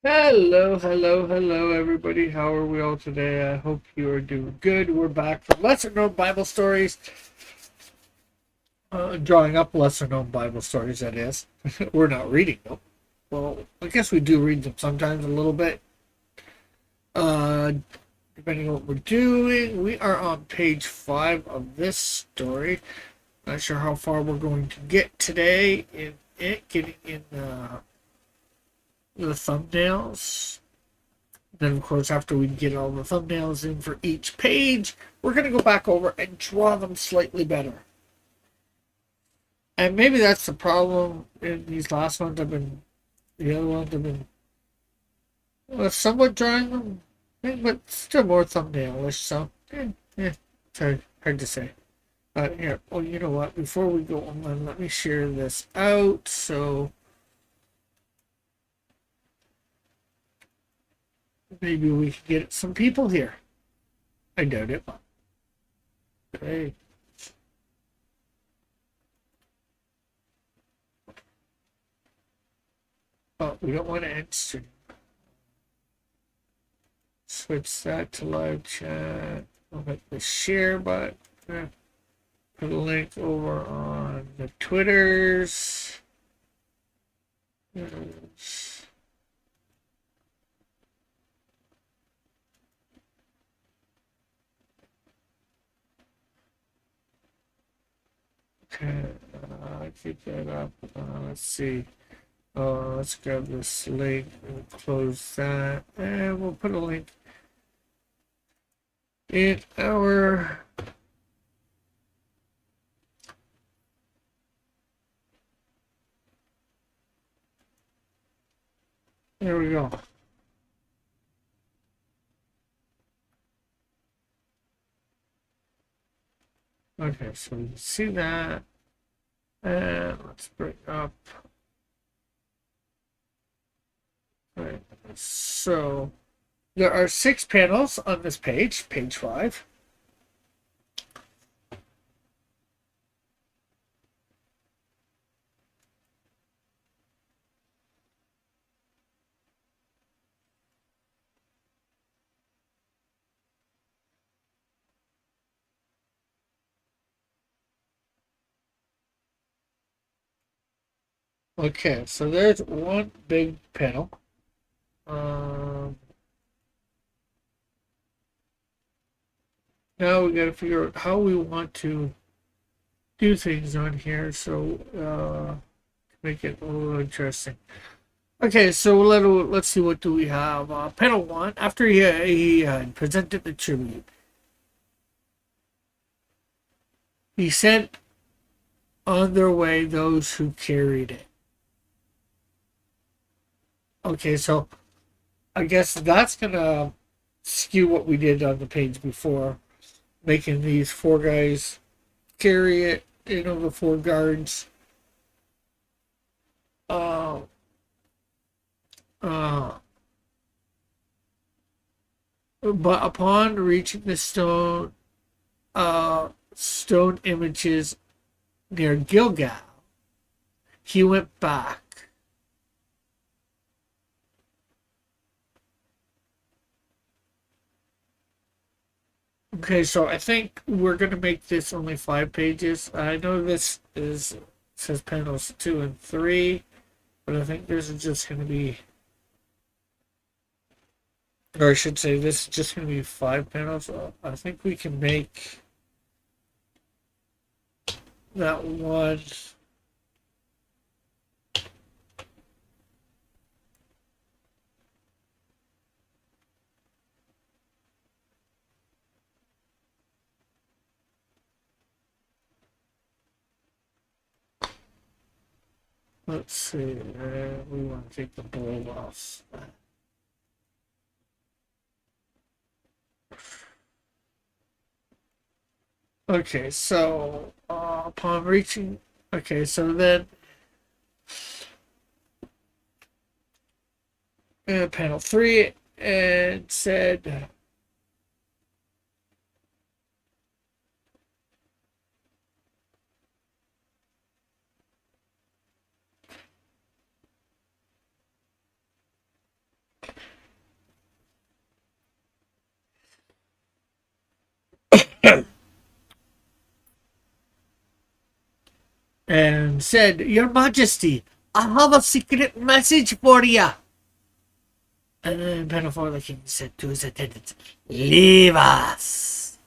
Hello, hello, hello, everybody. How are we all today? I hope you are doing good. We're back for lesser known Bible stories, drawing up lesser known Bible stories, that is. We're not reading them. Well, I guess we do read them sometimes a little bit, uh, depending on what we're doing. We are on page 5 of this story. Not sure how far we're going to get today in it, getting in the thumbnails. Then, of course, after we get all the thumbnails in for each page, we're going to go back over and draw them slightly better. And maybe that's the problem in these last ones. The other ones have been somewhat drawing them, but still more thumbnailish. So, it's hard to say. But here, well, you know what? Before we go on, let me share this out. So maybe we can get some people here. I doubt it. Okay. Oh, we don't want to end stream. Switch that to live chat. I'll hit the share button. Put a link over on the Twitters. Okay, keep that up. Let's see. Let's grab this link and close that. And we'll put a link in our there we go. Okay, so you can see that. And let's bring up. Right. So there are 6 panels on this page, page 5. Okay, so there's one big panel. Um, Now we got to figure out how we want to do things on here, so make it a little interesting. Okay, so let's see, what do we have? Panel 1. After he presented the tribute, he sent on their way those who carried it. Okay, so I guess that's gonna skew what we did on the page before, making these 4 guys carry it. The 4 guards. Uh, uh, but upon reaching the stone images near Gilgal, he went back. Okay, so I think we're gonna make this only 5 pages. I know this is says panels 2 and 3, but I think this is just gonna be, or I should say, this is just gonna be 5 panels. I think we can make that one. Let's see. We want to take the bold off. Okay, so upon reaching, okay, so then panel 3 and said, and said, "Your Majesty, I have a secret message for you." And then Pinafore the King said to his attendants, "Leave us."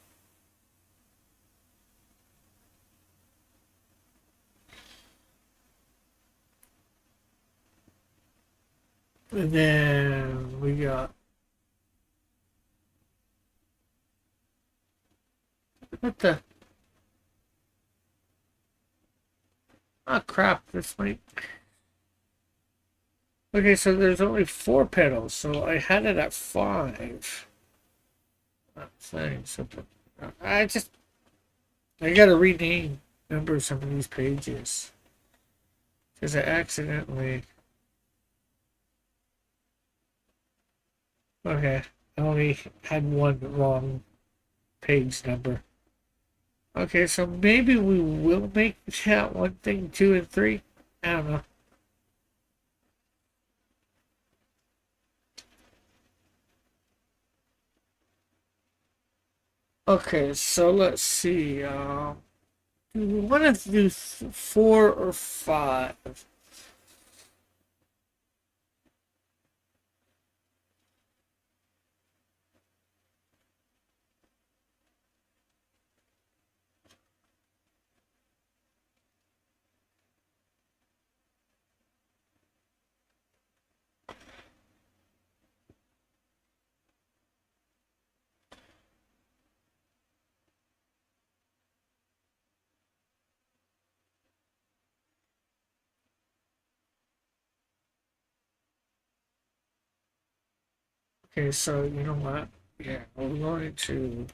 And then we got, what the? Oh crap! This might. Okay, so there's only 4 pedals, so I had it at 5. That thing. So I gotta rename number some of these pages because I accidentally. Okay, I only had one wrong page number. Okay, so maybe we will make that one thing 2 and 3. I don't know. Okay, so let's see. Do we want to do 4 or 5? Okay, so you know what? Yeah, we're going to.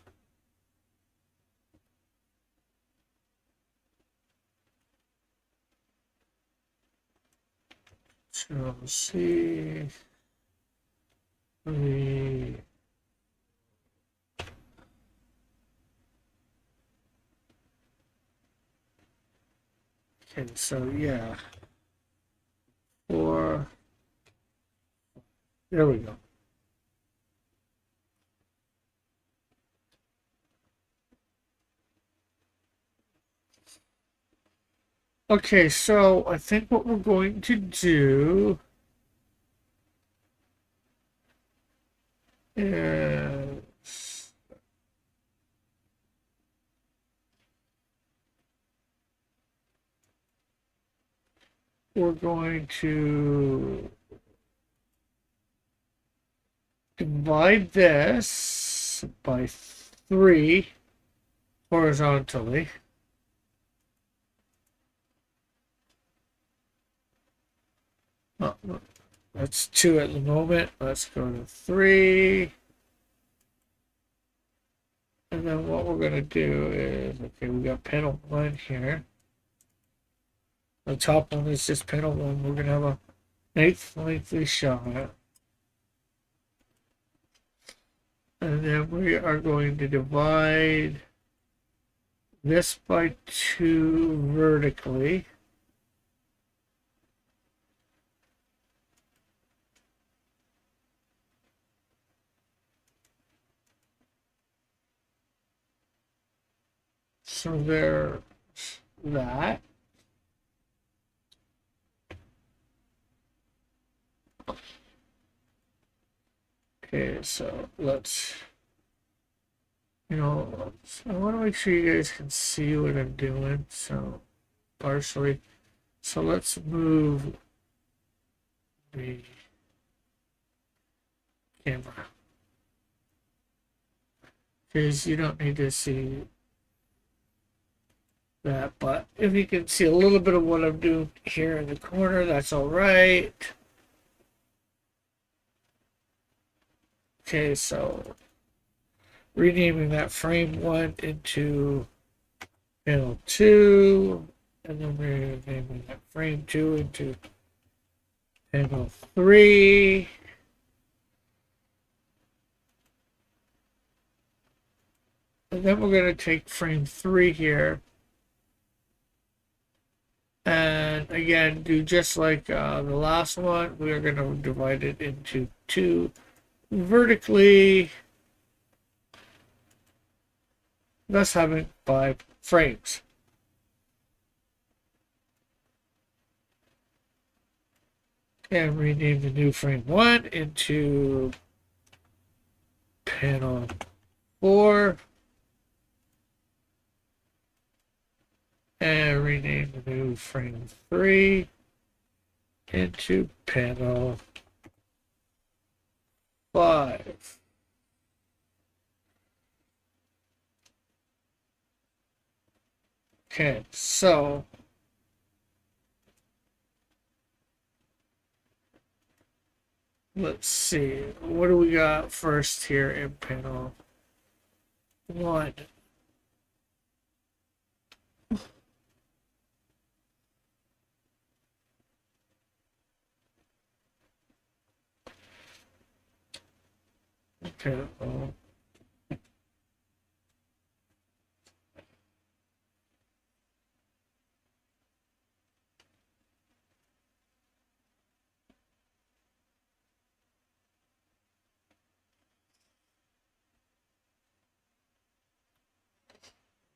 So see. We. Okay, so yeah. 4. There we go. Okay, so I think what we're going to do is we're going to divide this by 3 horizontally. Oh, that's 2 at the moment. Let's go to 3. And then what we're going to do is, okay, we got panel 1 here. The top one is just panel 1. We're going to have a eighth lengthy shot. And then we are going to divide this by 2 vertically. So there's that. Okay, so let's, I want to make sure you guys can see what I'm doing. So partially. So let's move the camera. Because you don't need to see that, but if you can see a little bit of what I'm doing here in the corner, that's all right. Okay, so renaming that frame 1 into panel 2, and then renaming that frame 2 into panel 3. And then we're going to take frame 3 here. And again, do just like the last one, we are going to divide it into 2 vertically. thus having 5 frames. And rename the new frame 1 into panel 4. And rename the new frame 3 into panel 5. Okay, so let's see. What do we got first here in panel 1? Okay,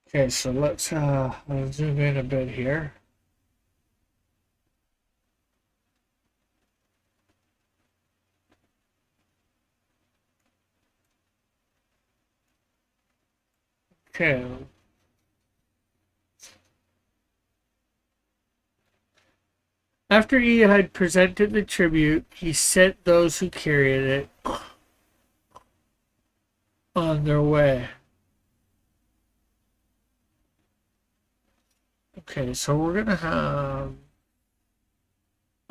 okay, so let's zoom in a bit here. Okay. After he had presented the tribute, he sent those who carried it on their way. Okay, so we're gonna have.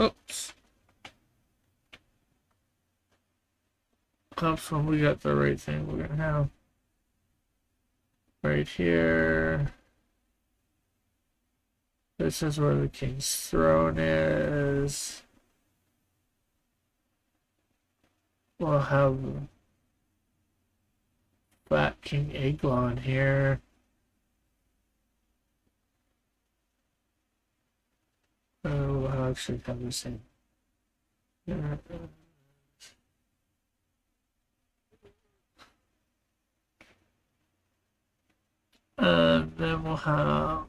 Oops. Oops, when we got the right thing, we're gonna have right here. This is where the king's throne is. We'll have Fat King Eglon here. We'll actually have the same. And then we'll have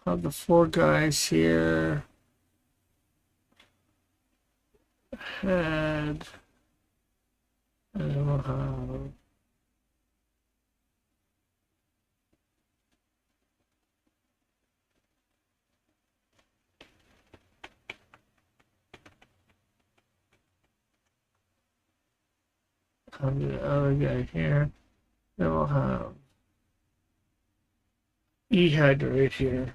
the 4 guys here. Head. And then we'll have the other guy here. Then we'll have Ehud right here.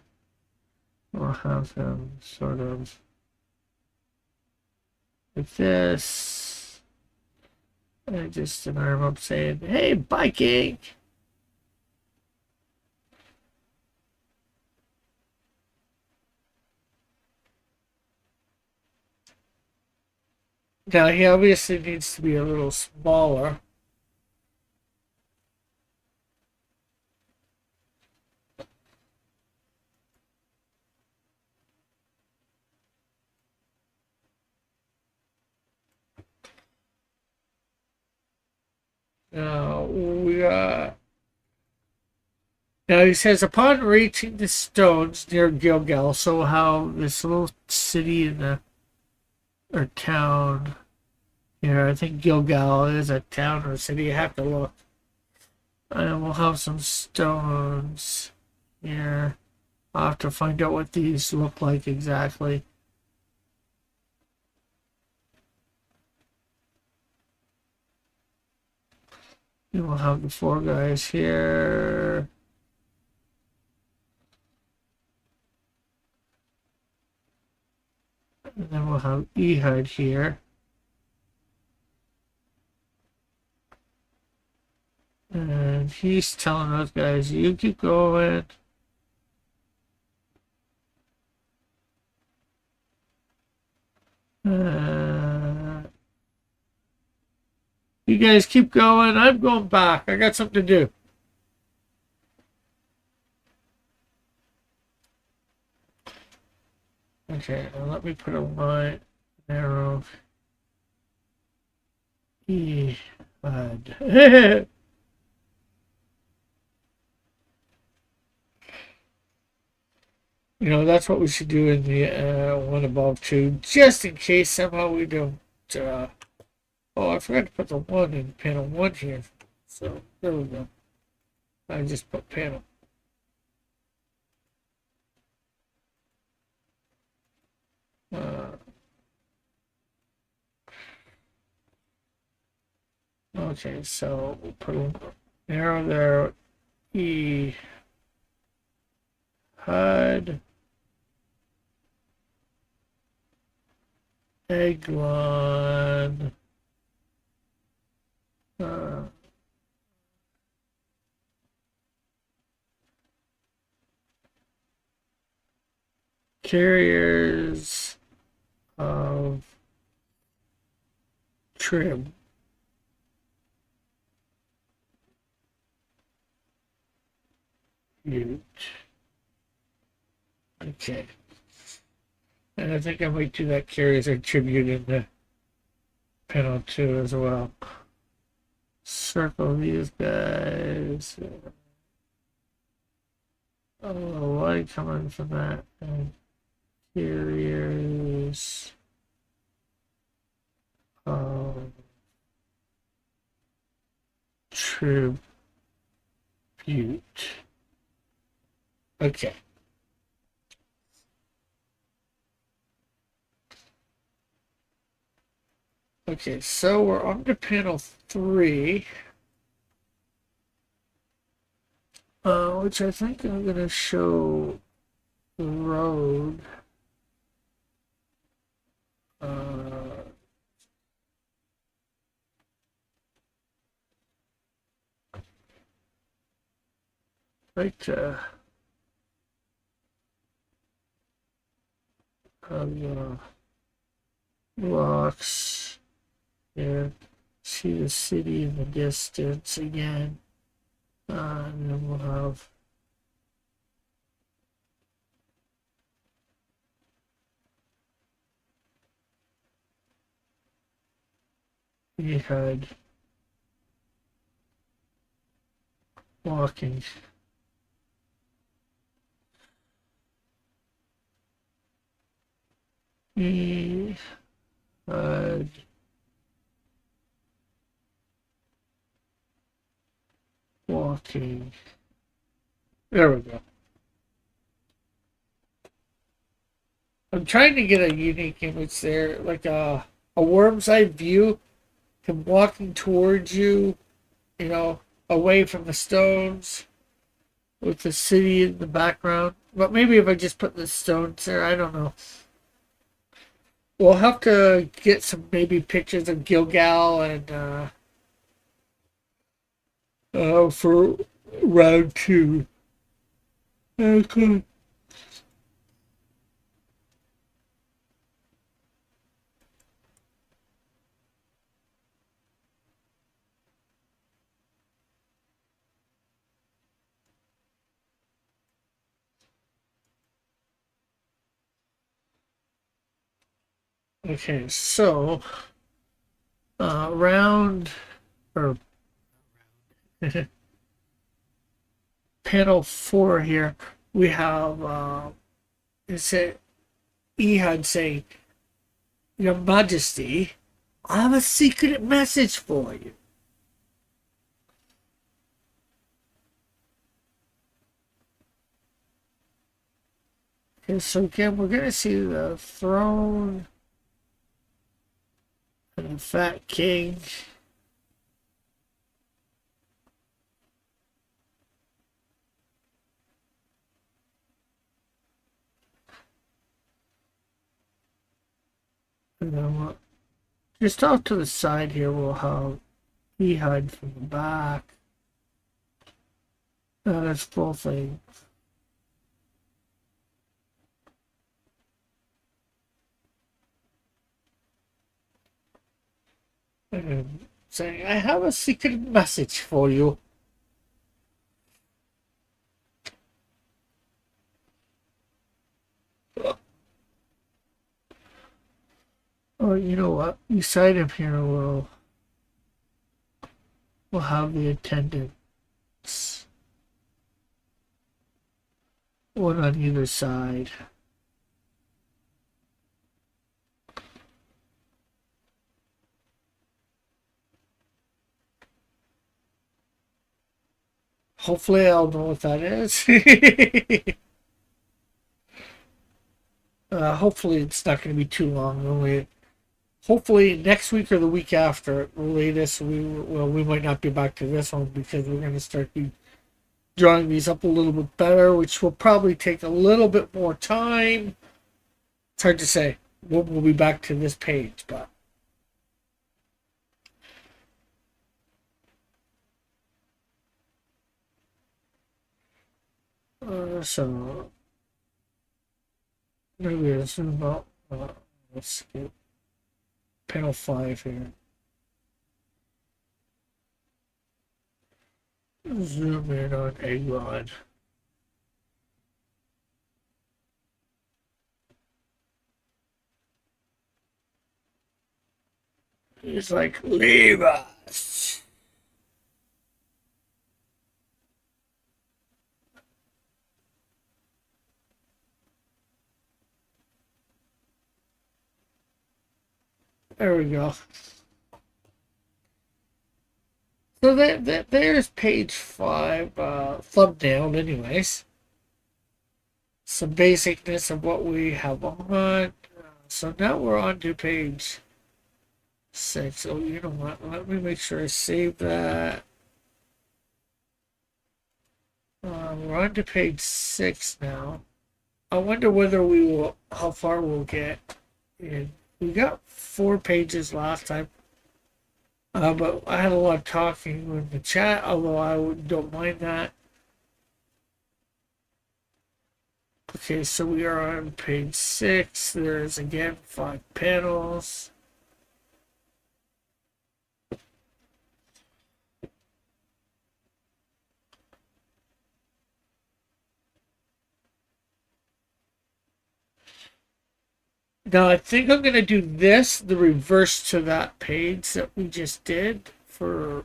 We'll have him sort of like this. And just an arm up saying, "Hey, biking!" Now he obviously needs to be a little smaller. Now we got. Now he says, upon reaching the stones near Gilgal, so how this little city in the or town here, I think Gilgal is a town or city. You have to look. And we'll have some stones here. I'll have to find out what these look like exactly. And we'll have the 4 guys here. And then we'll have Ehud here. And he's telling those guys, you keep going. You guys keep going. I'm going back. I got something to do. Okay, now let me put a line, arrow, E, HUD. That's what we should do in the one above too, just in case somehow we don't. Oh, I forgot to put the one in panel one here. So there we go. I just put panel. Okay, so we'll put a arrow there. E HUD Eglon carriers of trim. Okay. And I think I might do that carriers of tribute in the panel 2 as well. Circle these guys. Oh, light coming from that. And carriers. Tribute. Okay. Okay, so we're on to panel 3. Which I think I'm going to show the road. Right blocks here. See the city in the distance again. And then we'll have HUD walking. HUD walking. There we go. I'm trying to get a unique image there, like a worm's eye view, him walking towards you, away from the stones, with the city in the background. But maybe if I just put the stones there, I don't know. We'll have to get some maybe pictures of Gilgal and for round 2. Okay. Okay, so round or panel 4 here, we have is it Ehud saying, "Your Majesty, I have a secret message for you." Okay, so again, we're gonna see the throne and the fat king. And then just off to the side here, we'll have Ehud from the back. That's full thing. And saying, "I have a secret message for you." Oh, you know what? Beside him here will We'll have the attendance, one on either side. Hopefully I'll know what that is. Hopefully it's not going to be too long. Only hopefully next week or the week after at the latest. We might not be back to this one because we're going to start drawing these up a little bit better, which will probably take a little bit more time. It's hard to say. We'll be back to this page, but so maybe it's about let's see, panel 5 here. Zoom in on Eglon. He's like, leave us. There we go. So there's page 5, thumbnailed anyways. Some basicness of what we have on. So now we're on to page 6. Oh, you know what? Let me make sure I save that. We're on to page 6 now. I wonder whether how far we'll get. In. We got 4 pages last time. But I had a lot of talking in the chat, although I don't mind that. Okay, so we are on page 6. There's again 5 panels. Now I think I'm going to do this, the reverse to that page that we just did for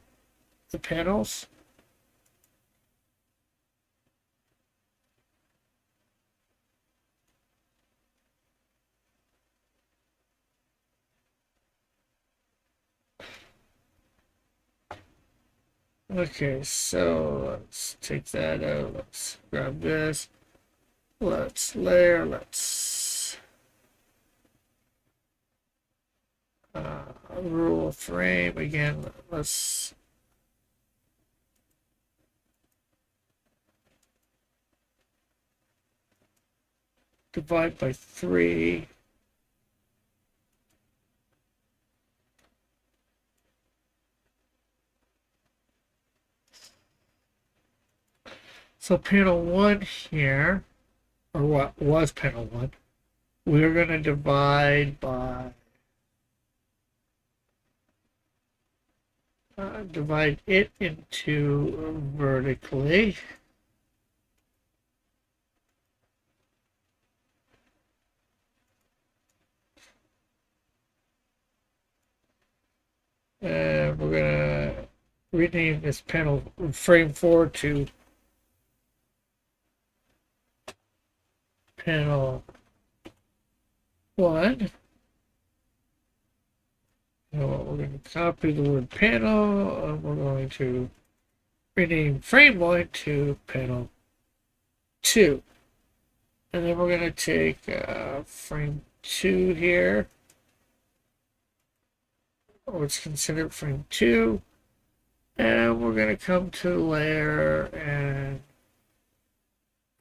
the panels. Okay, so let's take that out. Let's grab this. Let's layer. Let's rule frame again. Let's divide by 3. So panel 1 here, or what was panel 1, we're going to divide by divide it into vertically. And we're going to rename this panel frame 4 to panel 1. We're going to copy the word panel, and we're going to rename frame 1 to panel 2. And then we're going to take frame 2 here, what's considered frame 2, and we're going to come to layer and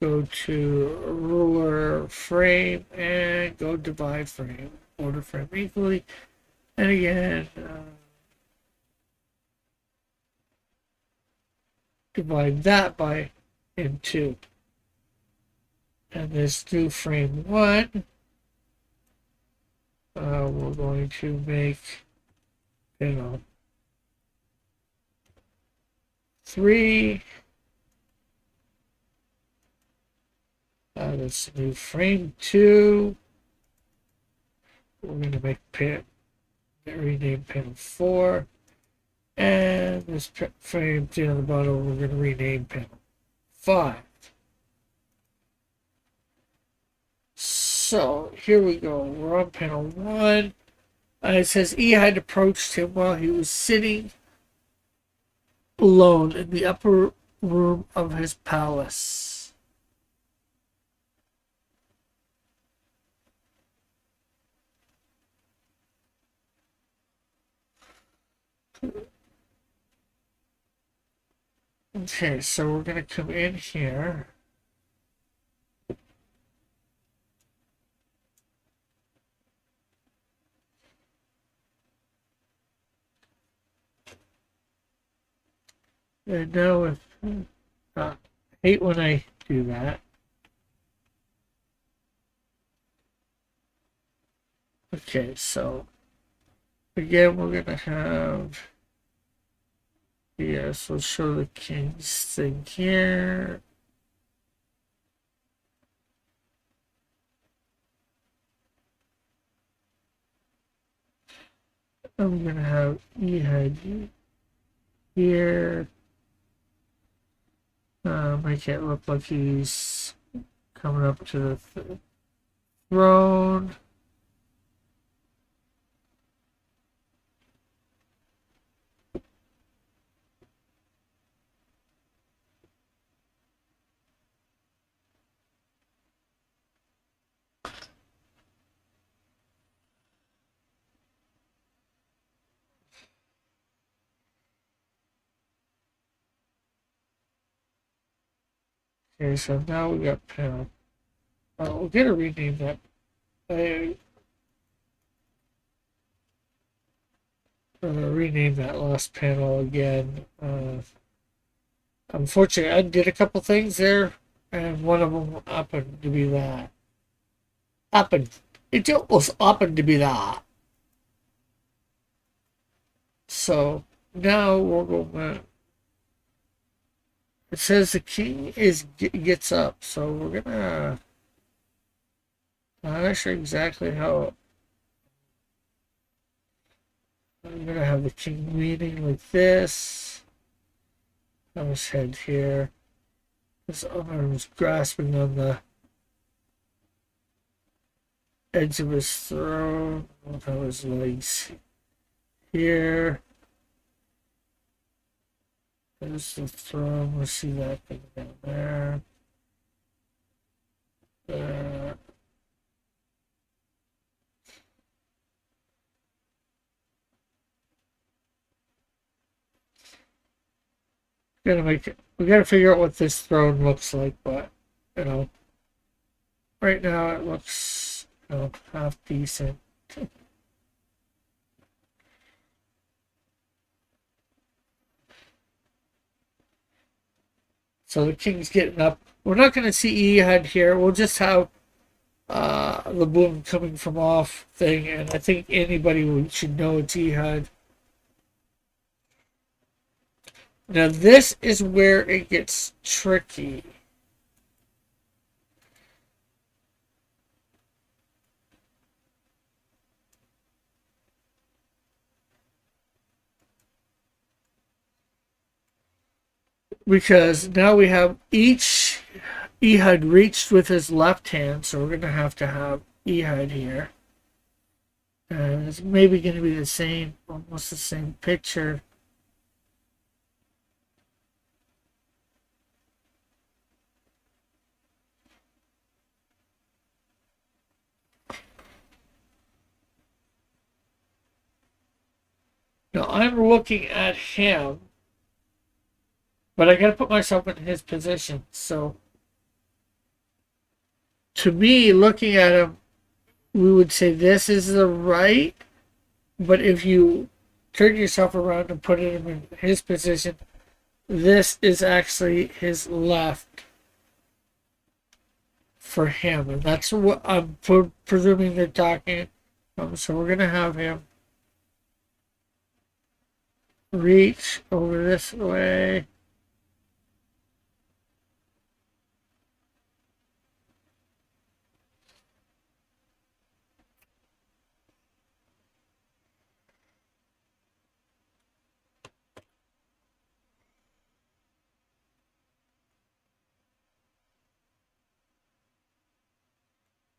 go to ruler frame and go divide frame, order frame equally. And again, divide that by in 2. And this new frame 1, we're going to make, 3. This new frame 2. We're going to make rename panel 4. And this frame thing on the bottom, we're going to rename panel 5. So here we go. We're on panel 1. It says E had approached him while he was sitting alone in the upper room of his palace. Okay, so we're going to come in here. And now if I hate when I do that. Okay, so again we're gonna have, yes, we'll show the king's thing here. I'm gonna have E head here. Make it look like he's coming up to the throne. Okay, so now we got panel. We're gonna rename that. Rename that last panel again. Unfortunately, I did a couple things there, and one of them happened to be that. It just happened to be that. So now we're going. It says the king gets up, so we're gonna. I'm not sure exactly how. I'm gonna have the king leaning like this. Have his head here. His arms grasping on the edge of his throne. We'll have his legs here. There's the throne. We'll see that thing down there. Gotta make it. We gotta figure out what this throne looks like, but you know, right now it looks, half decent. So the king's getting up. We're not gonna see Ehud here. We'll just have the boom coming from off thing, and I think anybody should know it's Ehud. Now this is where it gets tricky. Because now we have Ehud reached with his left hand, so we're going to have Ehud here. And it's maybe going to be the same, almost the same picture. Now I'm looking at him, but I got to put myself in his position. So to me, looking at him, we would say this is the right, but if you turn yourself around and put him in his position, this is actually his left for him, and that's what I'm presuming they're talking. So we're gonna have him reach over this way.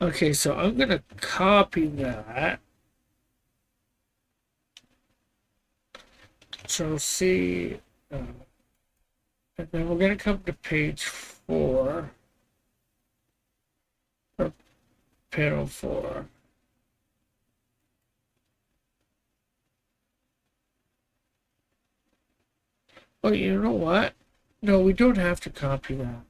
Okay, so I'm gonna copy that. So see, and then we're gonna come to page 4, or panel 4. Oh, you know what? No, we don't have to copy that.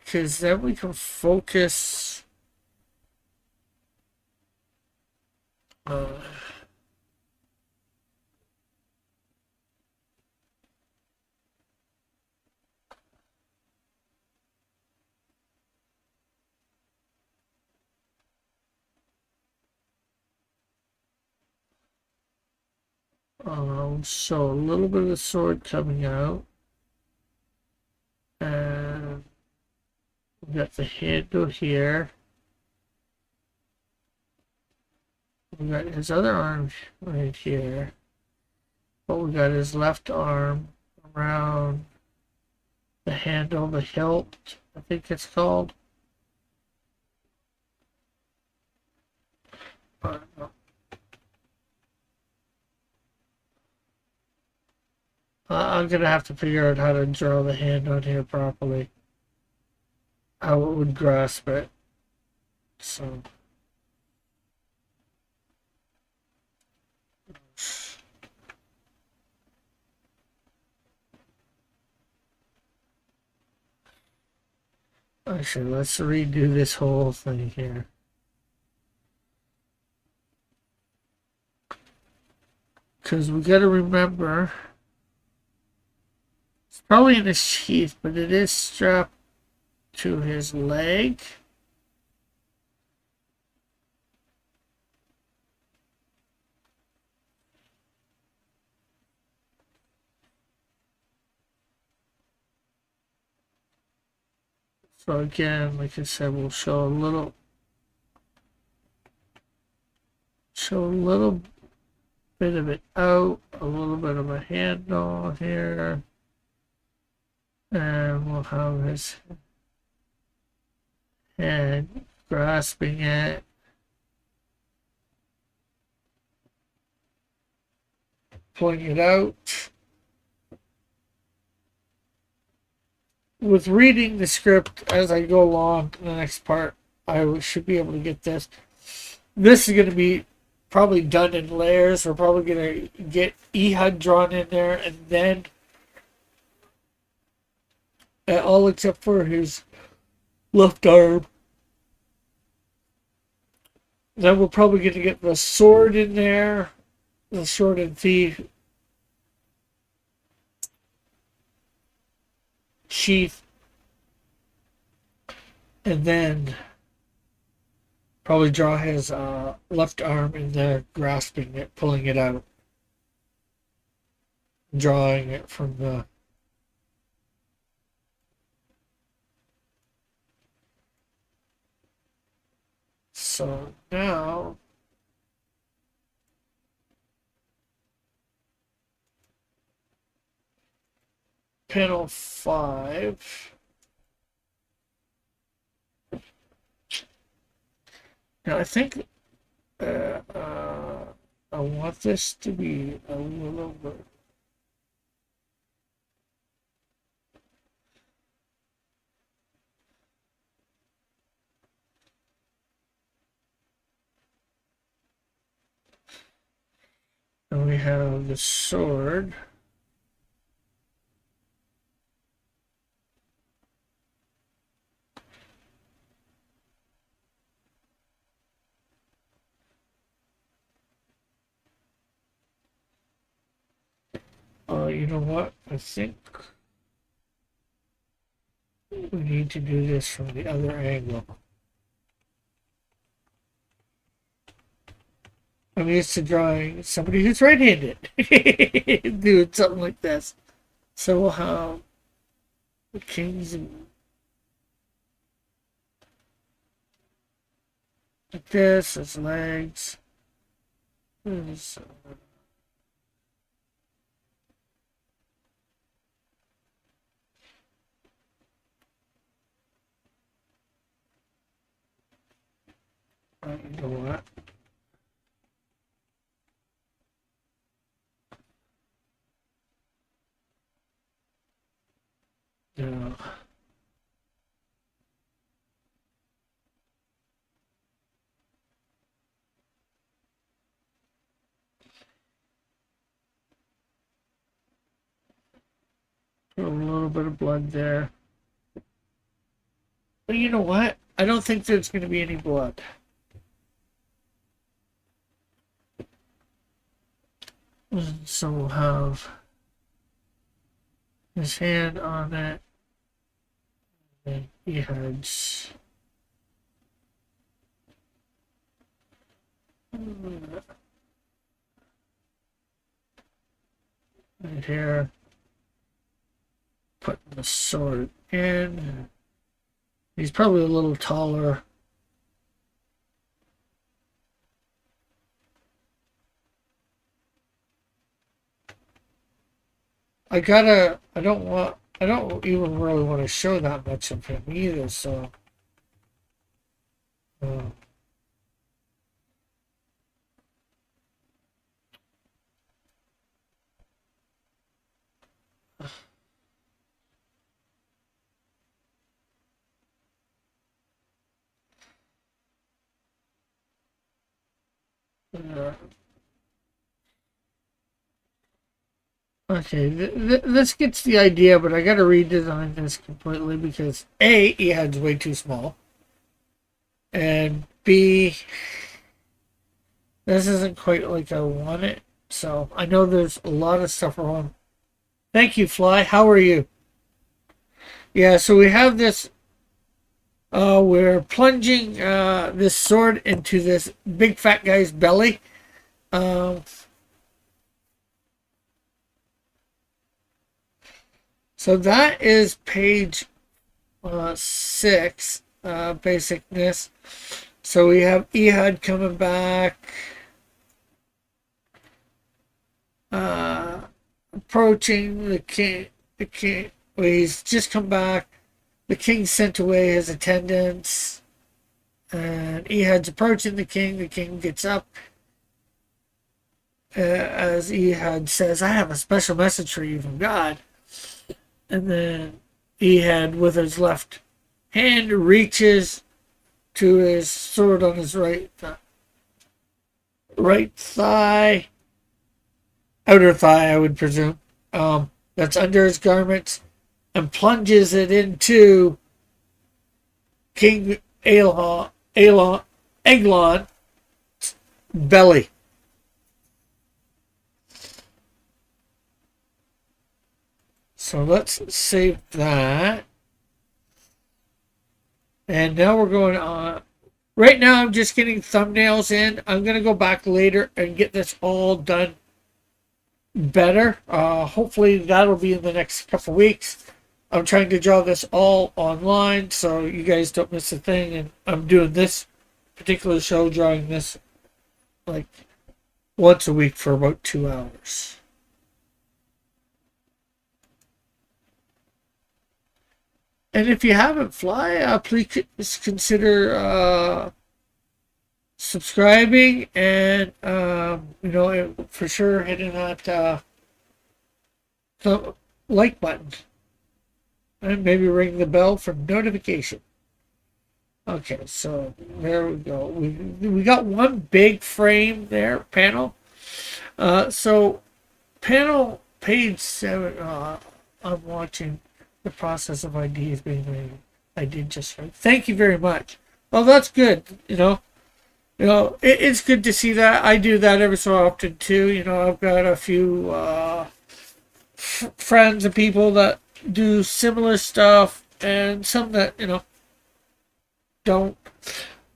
Because then we can focus. Uh, so a little bit of the sword coming out. And we got the handle here. We got his other arm right here. But we got his left arm around the handle, the hilt, I think it's called. I'm gonna have to figure out how to draw the hand on here properly. How it would grasp it. So. Actually, let's redo this whole thing here. Because we gotta remember, it's probably in his sheath, but it is strapped to his leg. So again, like I said, we'll show a little bit of it out, a little bit of a handle here, and we'll have his hand grasping it. Pulling it out. With reading the script as I go along in the next part, I should be able to get this. This is going to be probably done in layers. We're probably going to get Ehud drawn in there, and then all except for his left arm. Then we're probably going to get the sword in there, the sword and thief sheath, and then probably draw his left arm in there, grasping it, pulling it out, drawing it from the. So now, panel 5. Now I think uh, uh, I want this to be a little bit. And we have the sword. You know what? I think we need to do this from the other angle. I'm used to drawing somebody who's right-handed doing something like this. So we'll have the kings like this, his legs. His, You know what? No. A little bit of blood there. But you know what? I don't think there's going to be any blood. So we'll have his hand on it. And he heads. Right here. Putting the sword in. He's probably a little taller. I don't even really want to show that much of him either, so. Uh, uh, okay, this gets the idea, but I gotta redesign this completely because A, Ehud's way too small, and B, this isn't quite like I want it. So I know there's a lot of stuff wrong. Thank you, Fly. How are you? Yeah, so we have this. We're plunging this sword into this big fat guy's belly. So that is page 6, basicness. So we have Ehud coming back. Approaching the king. The king. Well, he's just come back. The king sent away his attendants. And Ehud's approaching the king. The king gets up. As Ehud says, I have a special message for you from God. And then Ehud, with his left hand, reaches to his sword on his right thigh. Outer thigh, I would presume. That's under his garments, and plunges it into King Eglon's belly. So let's save that. And now we're going on. Right now I'm just getting thumbnails in. I'm going to go back later and get this all done better. Hopefully that'll be in the next couple weeks. I'm trying to draw this all online so you guys don't miss a thing. And I'm doing this particular show, drawing this like once a week for about 2 hours. And if you haven't, Fly, please consider subscribing and, for sure hitting that the like button. And maybe ring the bell for notification. Okay, so there we go. We got one big frame there, panel. So panel page 7, I'm watching the process of ideas being made. I did just right. Thank you very much. Well, that's good. It's good to see that. I do that every so often too. I've got a few friends and people that do similar stuff, and some that don't.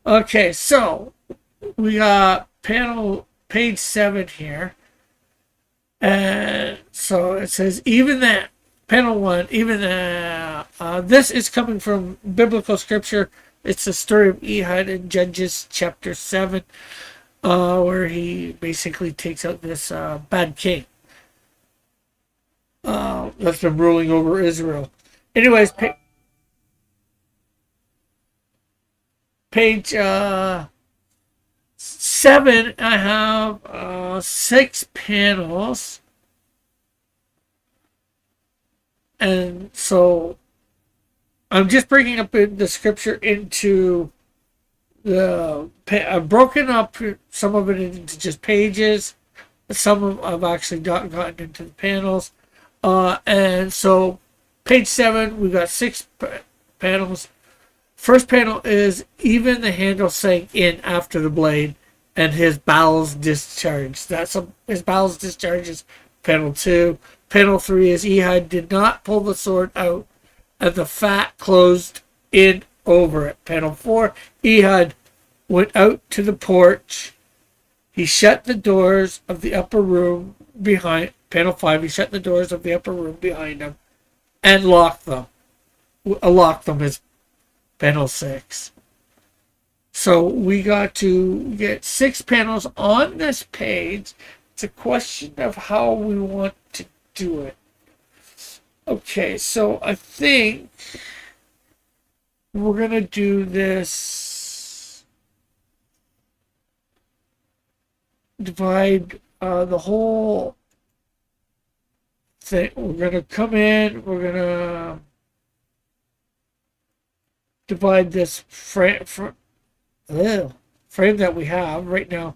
Okay, so we got panel page 7 here, and so it says even that. Panel 1, even this is coming from biblical scripture. It's the story of Ehud in Judges chapter 7, where he basically takes out this bad king that's been ruling over Israel. Anyways, page 7, I have 6 panels. And so I'm just breaking up the scripture into I've broken up some of it into just pages. Some of I've actually gotten into the panels. And so page 7, we got 6 panels. First panel is even the handle sank in after the blade, and his bowels discharged. His bowels discharges. Panel 2. Panel 3 is Ehud did not pull the sword out, and the fat closed in over it. Panel 4. Ehud went out to the porch. He shut the doors of the upper room behind. Panel 5. He shut the doors of the upper room behind him, and locked them. Locked them is panel 6. So we got to get 6 panels on this page. It's a question of how we want to do it. Okay, so I think we're going to do this. Divide the whole thing. We're going to come in. We're going to divide this frame that we have right now.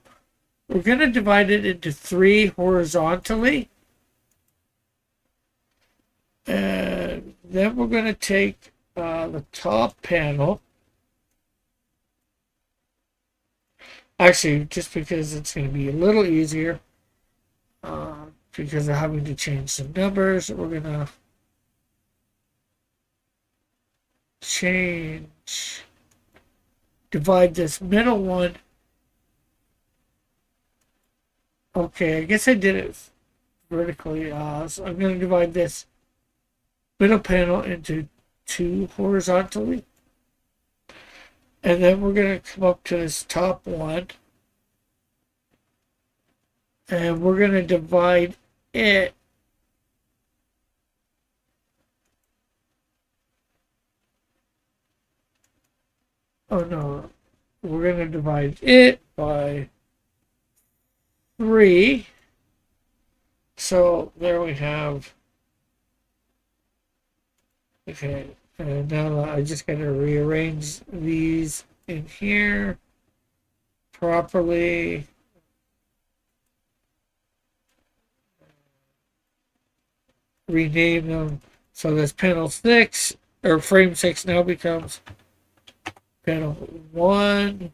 We're going to divide it into 3 horizontally. And then we're going to take the top panel. Actually, just because it's going to be a little easier, because of having to change some numbers, we're going to divide this middle one. Okay, I guess I did it vertically. So I'm going to divide this middle panel into 2 horizontally. And then we're going to come up to this top one. And we're going to divide it we're going to divide it by 3. So there we have. Okay, and now I just got to rearrange these in here properly. Rename them. So this panel 6 or frame 6 now becomes panel 1.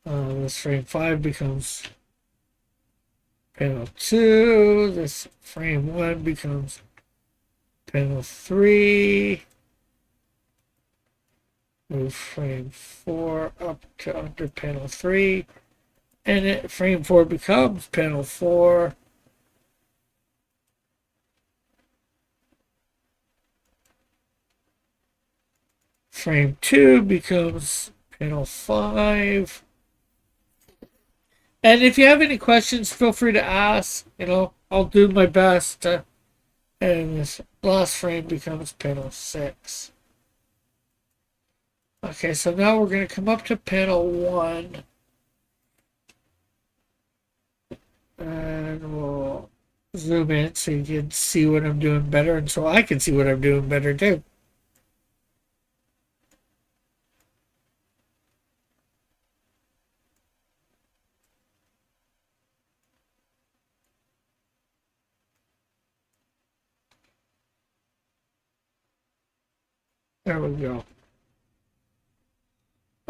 This frame 5 becomes panel 2. This frame 1 becomes panel 3. Move frame 4 up to under panel 3. And frame 4 becomes panel 4. Frame 2 becomes panel 5. And if you have any questions, feel free to ask. I'll do my best. And this last frame becomes panel 6. Okay, so now we're going to come up to panel 1. And we'll zoom in so you can see what I'm doing better, and so I can see what I'm doing better too. There we go.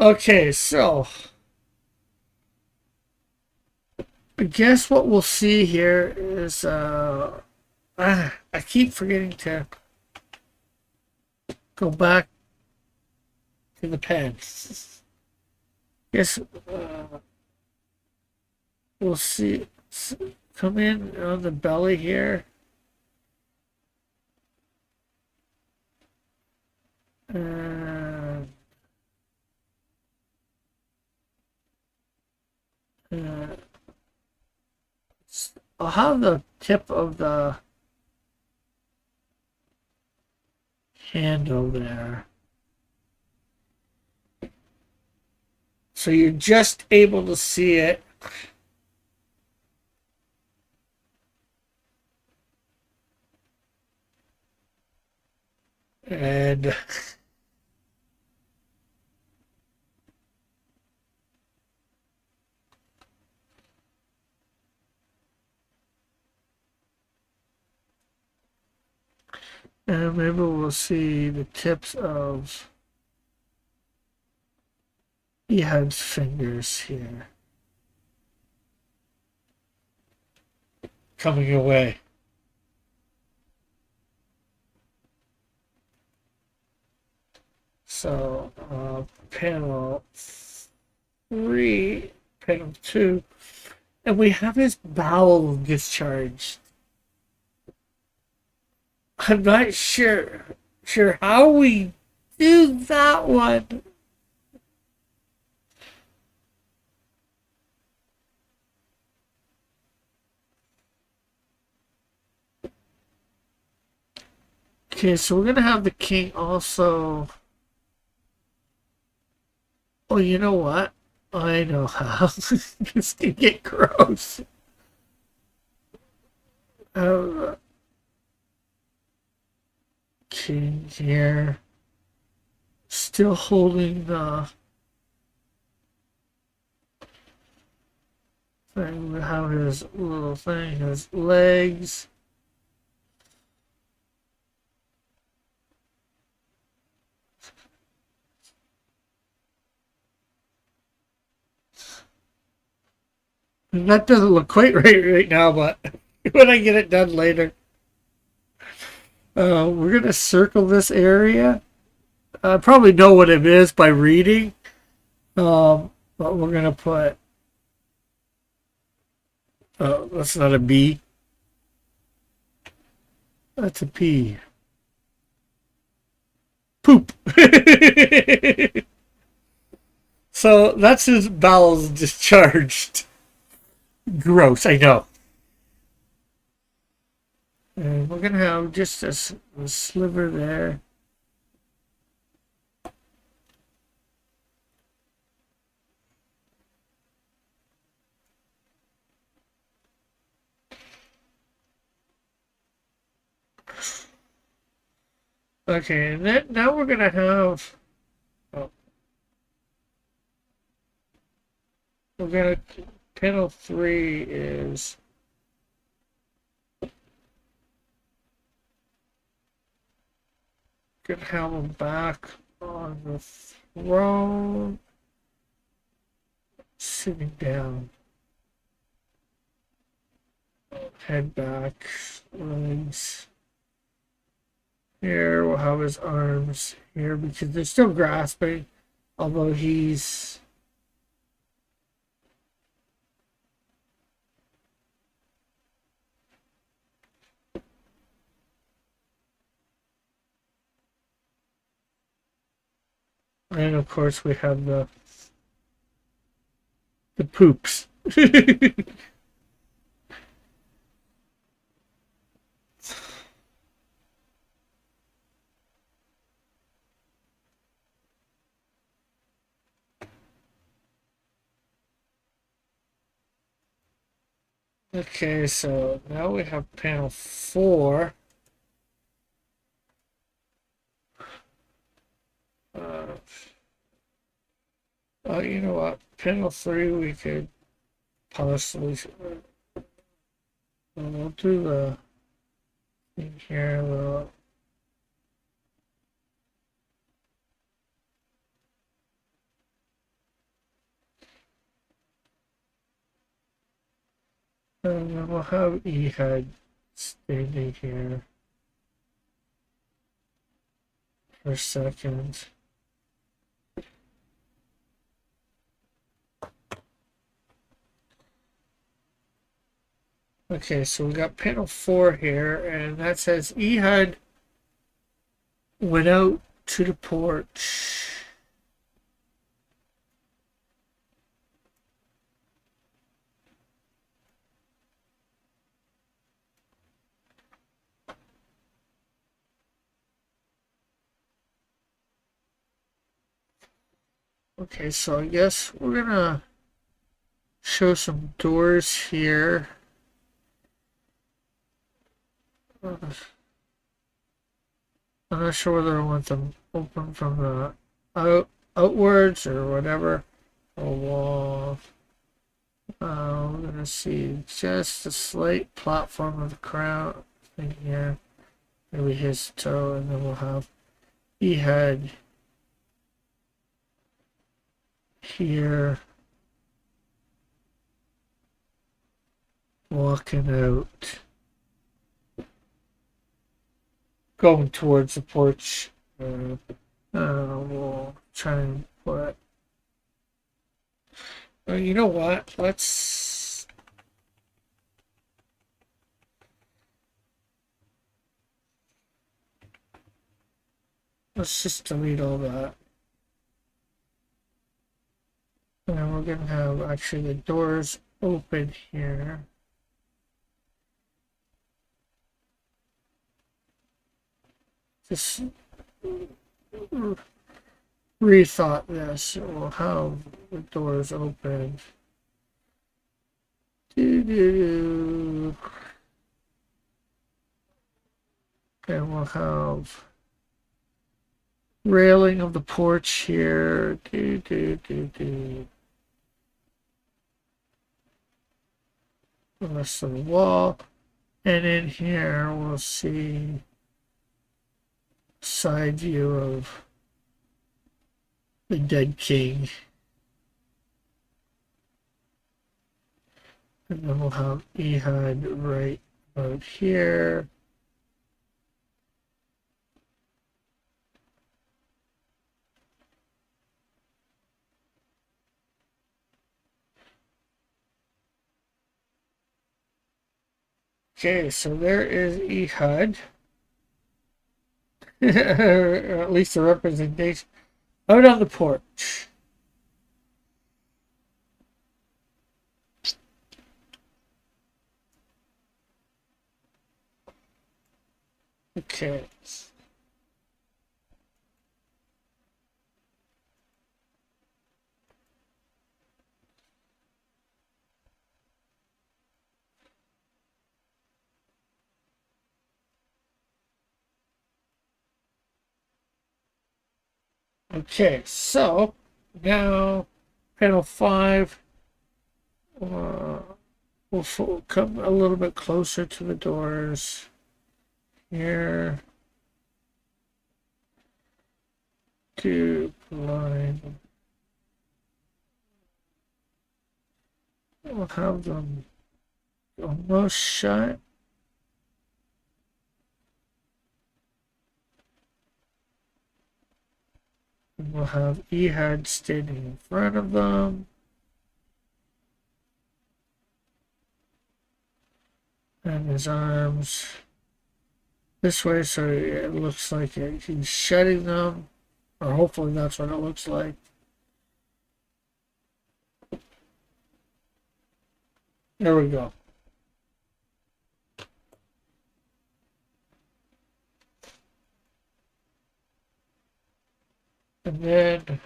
Okay, so I guess what we'll see here is I keep forgetting to go back to the pen. Yes, we'll see. Come in on the belly here. I'll have the tip of the handle there. So you're just able to see it. And maybe we'll see the tips of Ehud's fingers here coming away. So panel 3, panel 2, and we have his bowel discharged. I'm not sure how we do that one. Okay, so we're gonna have the king also. Oh, you know what? I know how. This can get gross. Uh, king here. Still holding the thing. We have his little thing, his legs. And that doesn't look quite right now, but when I get it done later. We're gonna circle this area. I probably know what it is by reading. But we're gonna put. That's not a B. That's a P. Poop. So that's his bowels discharged. Gross, I know. And we're gonna have just a sliver there. Okay, and then now we're gonna have. Oh, we're gonna. Panel 3 is. Gonna have him back on the throne, sitting down. Head back, legs. Here we'll have his arms here because they're still grasping, although he's. And of course we have the poops. Okay, so now we have panel 4. You know what? Panel 3 we could possibly. We'll do the thing here. And we'll have Ehud standing here for a second. Okay, so we got panel 4 here, and that says Ehud went out to the porch. Okay, so I guess we're gonna show some doors here. I'm not sure whether I want them open from the outwards or whatever. A wall. We're gonna see just a slight platform of the crown thing here. Maybe his toe, and then we'll have Ehud here walking out, going towards the porch. We'll try and put. Well, you know what? Let's just delete all that. And then we're gonna have actually the doors open here. Just rethought this. We'll have the doors open. And we'll have railing of the porch here. The rest of the wall. And in here we'll see side view of the dead king. And then we'll have Ehud right about here. Okay, so there is Ehud. Or at least a representation out on the porch. Okay. Okay, so now panel 5 will come a little bit closer to the doors here. To line. We'll have them almost shut. And we'll have Ehud standing in front of them. And his arms this way, so it looks like he's shutting them. Or hopefully that's what it looks like. There we go. And then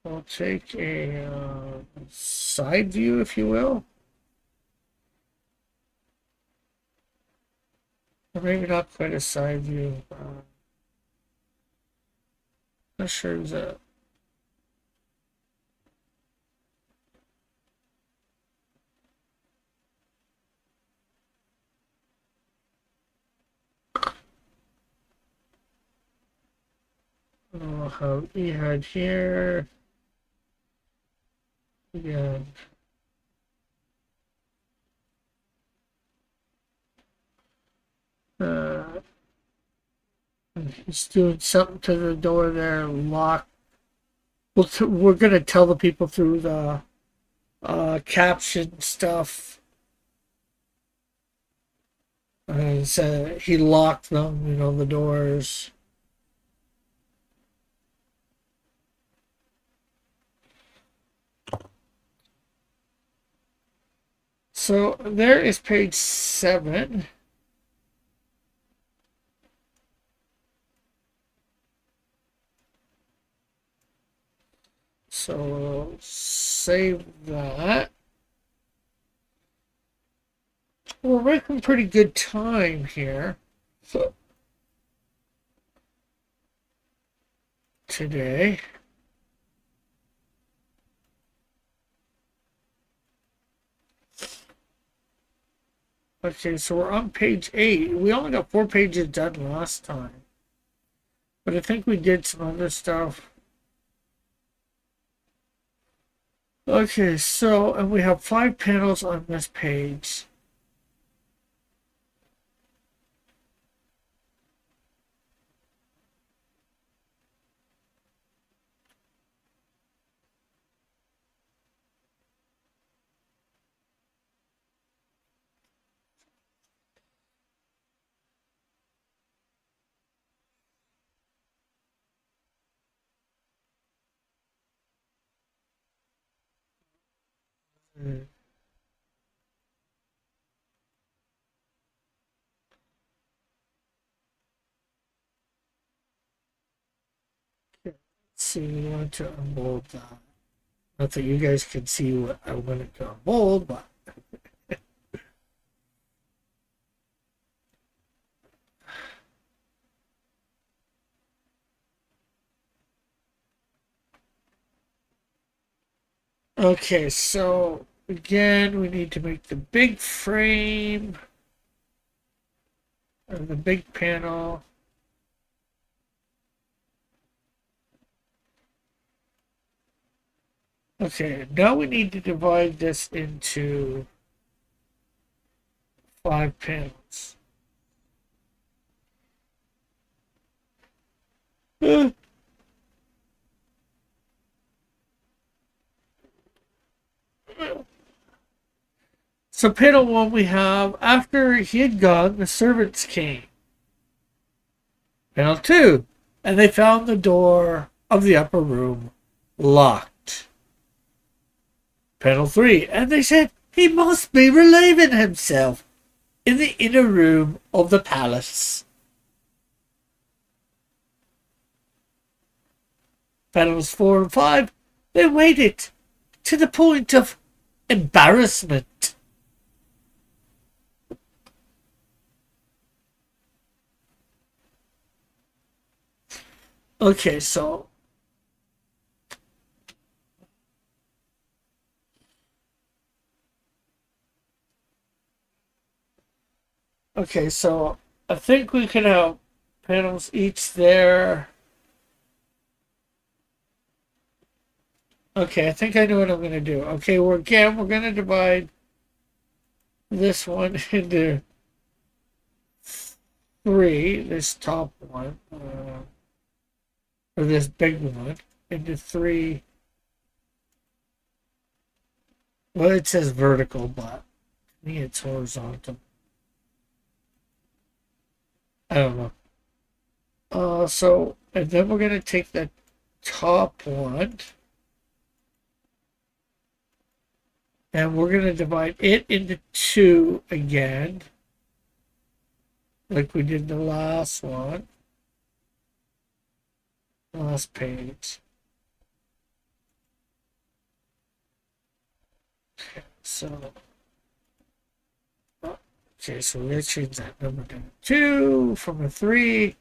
we'll take a side view, if you will. Or maybe not quite a side view. Not sure exactly. We'll have Ehud here. Again. He's doing something to the door there, lock. We're going to tell the people through the caption stuff. He locked them, the doors. So there is page 7. So we'll save that. We're making pretty good time here. So today. Okay, so we're on page 8. We only got 4 pages done last time. But I think we did some other stuff. Okay, so, and we have 5 panels on this page. Hmm. Let's see, we want to unbold that. Not that you guys can see what I wanted to unbold, but okay, so again, we need to make the big frame or the big panel. Okay, now we need to divide this into 5 panels. So panel 1 we have, after he had gone, the servants came. Panel 2, and they found the door of the upper room locked. Panel 3, and they said he must be relieving himself in the inner room of the palace. Panels 4 and 5, they waited to the point of embarrassment. Okay, so I think we can have panels each there. Okay, I think I know what I'm going to do. Okay, we're going to divide this one into 3, this top one, or this big one, into 3. Well, it says vertical, but I think it's horizontal. I don't know. So, and then we're going to take the top one, and we're going to divide it into 2 again, like we did the last one, last page. Okay, so let's change that number down to 2 from a 3.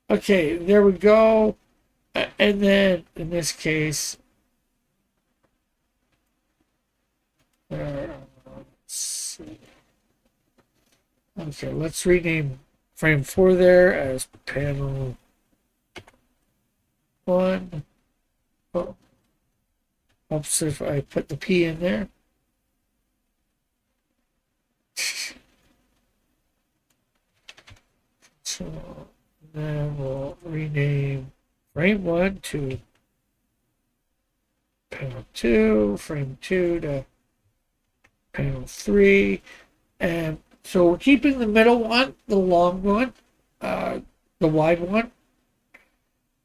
Okay, there we go. And then in this case, let's see. Okay, let's rename frame 4 there as panel 1. Oh, helps if I put the P in there. So then we'll rename frame 1 to panel 2, frame 2 to panel 3, and so we're keeping the middle one, the long one, the wide one,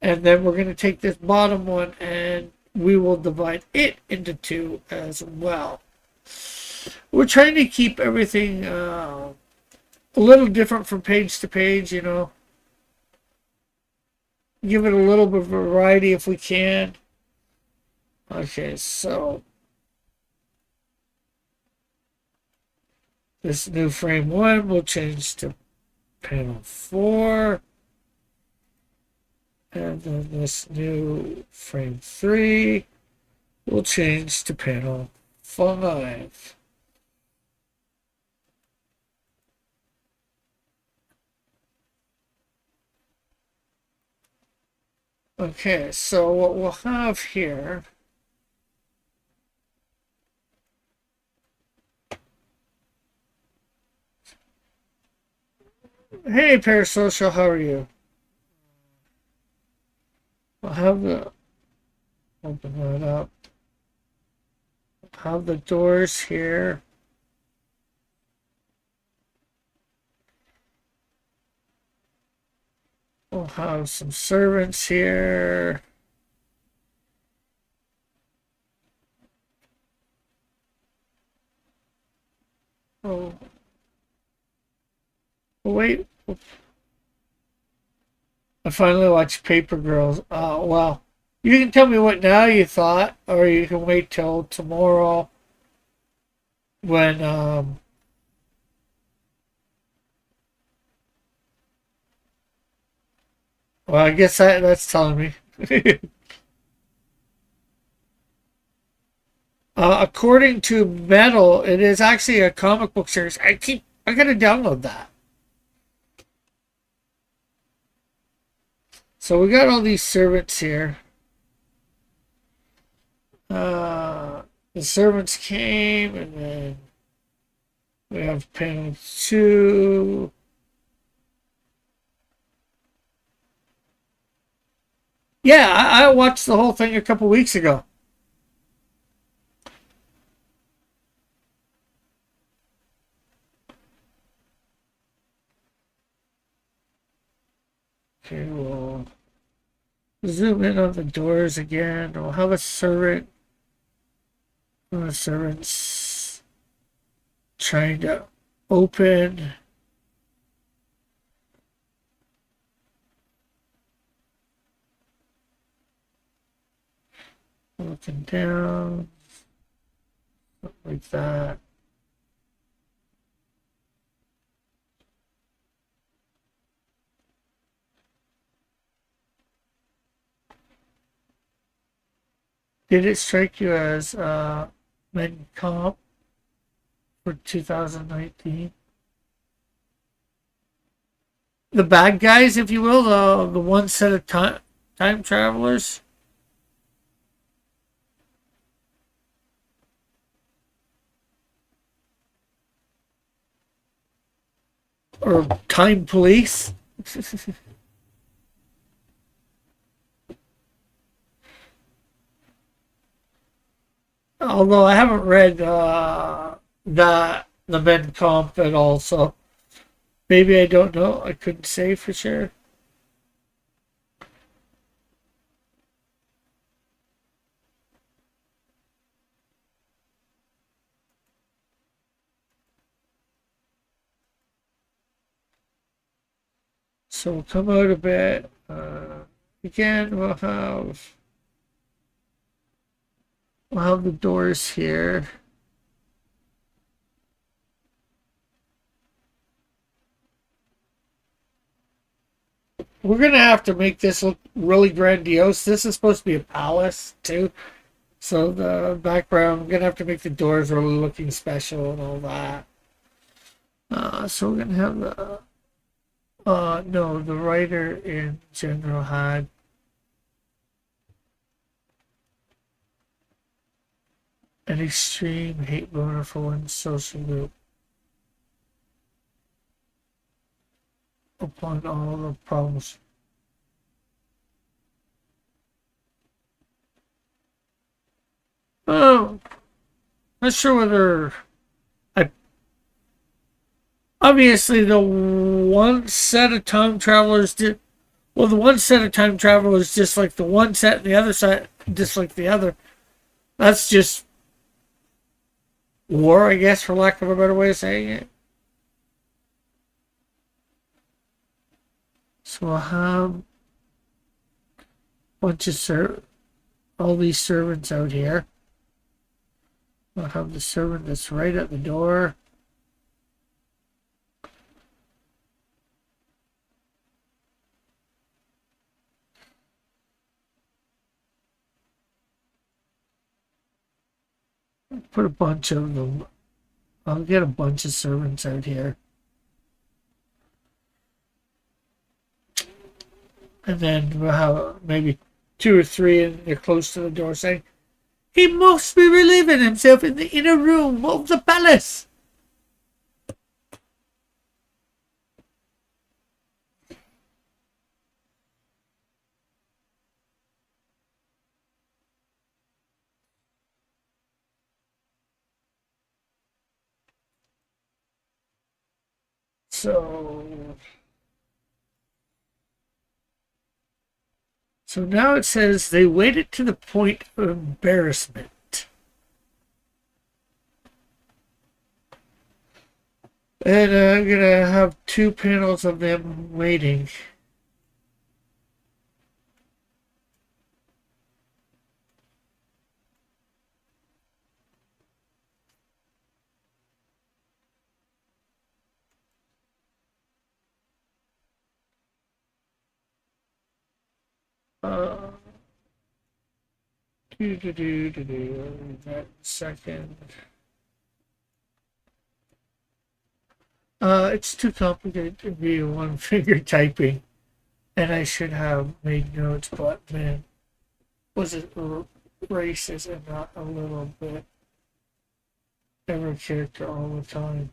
and then we're going to take this bottom one and we will divide it into 2 as well. We're trying to keep everything a little different from page to page, you know. Give it a little bit of variety if we can. Okay, so this new frame 1 will change to panel 4. And then this new frame 3 will change to panel 5. Okay, so what we'll have here, hey Parasocial, how are you? We'll have the, open that up, have the doors here. We'll have some servants here. Oh, wait. I finally watched Paper Girls. Well, you can tell me what now you thought, or you can wait till tomorrow when, well, I guess that's telling me. According to Metal, it is actually a comic book series. I gotta download that. So we got all these servants here. The servants came, and then we have panel 2. Yeah, I watched the whole thing a couple weeks ago. Okay, we'll zoom in on the doors again. We'll have a servant. The servant's trying to open. Looking down. Something like that. Did it strike you as Men Comp for 2019? The bad guys, if you will, the one set of time travelers? Or time police? Although I haven't read the Men Comp at all, so maybe I don't know. I couldn't say for sure. So we'll come out a bit. Again, we'll have the doors here. We're gonna have to make this look really grandiose. This is supposed to be a palace too. So the background, I'm gonna have to make the doors really looking special and all that. So we're gonna have the no, the writer in general had an extreme hate boner for one social group upon all the problems. Oh, not sure whether I obviously the one set of time travelers did well. The one set of time travelers just like the one set, and the other set just like the other. That's just war, I guess, for lack of a better way of saying it. So we'll have a bunch of all these servants out here. We'll have the servant that's right at the door. Put a bunch of them. I'll get a bunch of servants out here. And then we'll have maybe 2 or 3 and they're close to the door saying, "He must be relieving himself in the inner room of the palace." So now it says they waited to the point of embarrassment. And I'm going to have 2 panels of them waiting. Uh, that second. It's too complicated to be one finger typing, and I should have made notes, but man, was it racist and not a little bit every character all the time?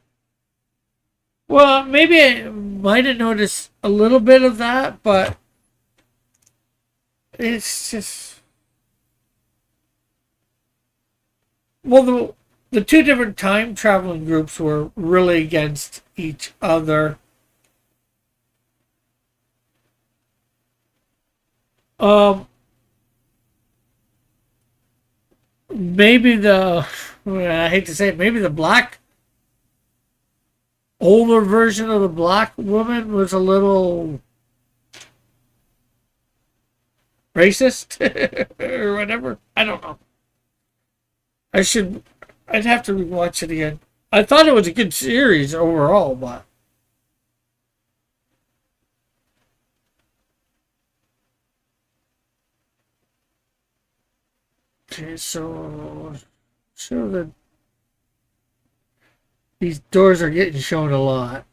Well, maybe I might have noticed a little bit of that, but it's just well, the 2 different time traveling groups were really against each other. Um, maybe I hate to say it, maybe the black older version of the black woman was a little racist or whatever. I don't know. I'd have to rewatch it again. I thought it was a good series overall, but okay, so that these doors are getting shown a lot.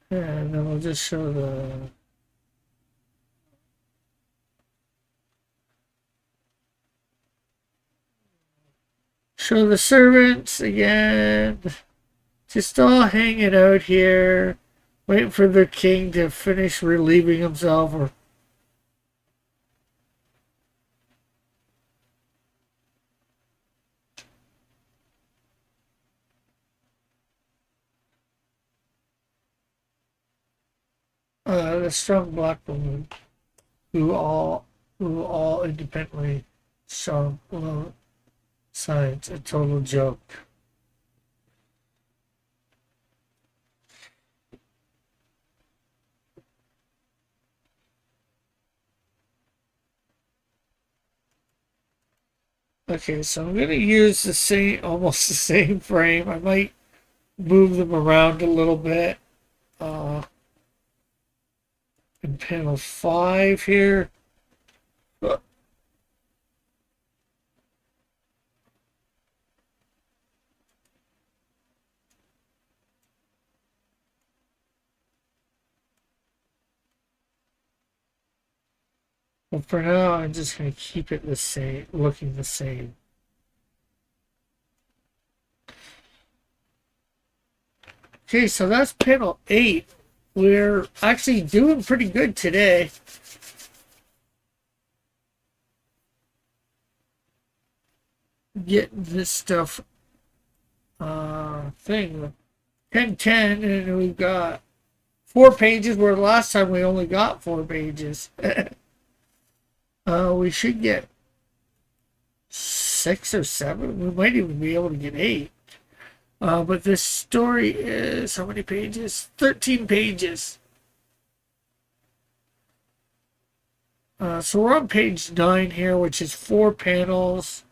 And then we'll just show the servants again. Just all hanging out here, waiting for the king to finish relieving himself or the strong black woman who all independently saw signs a total joke. Okay, so I'm gonna use almost the same frame. I might move them around a little bit. In panel 5 here. But for now, I'm just going to keep it the same, looking the same. Okay, so that's panel 8. We're actually doing pretty good today. Getting this stuff thing. 10-10, and we've got 4 pages, where last time we only got 4 pages. We should get 6 or 7. We might even be able to get 8. But this story is how many pages? 13 pages. So we're on page 9 here, which is 4 panels.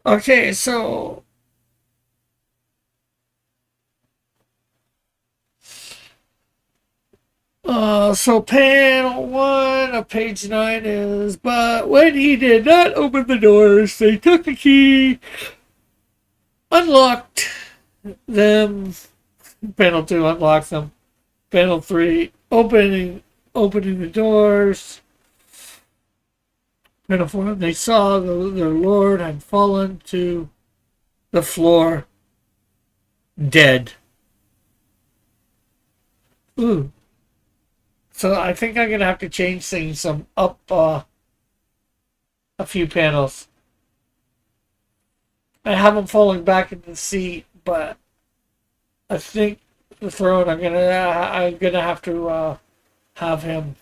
Okay, so so panel 1 of page 9 is, but when he did not open the doors, they took the key, unlocked them. Panel 2, unlocked them. Panel 3, opening the doors. Panel 4, they saw their lord had fallen to the floor, dead. Ooh. So I think I'm gonna have to change things some up a few panels. I have him falling back in the seat, but I think the throne I'm gonna have to have him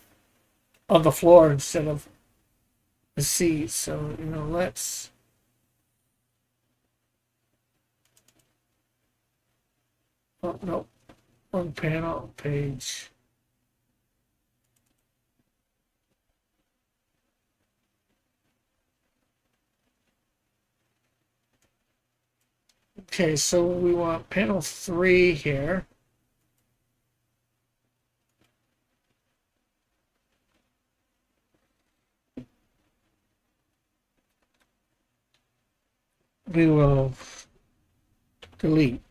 on the floor instead of the seat. So let's. Oh no, one panel page. Okay, so we want panel 3 here. We will delete.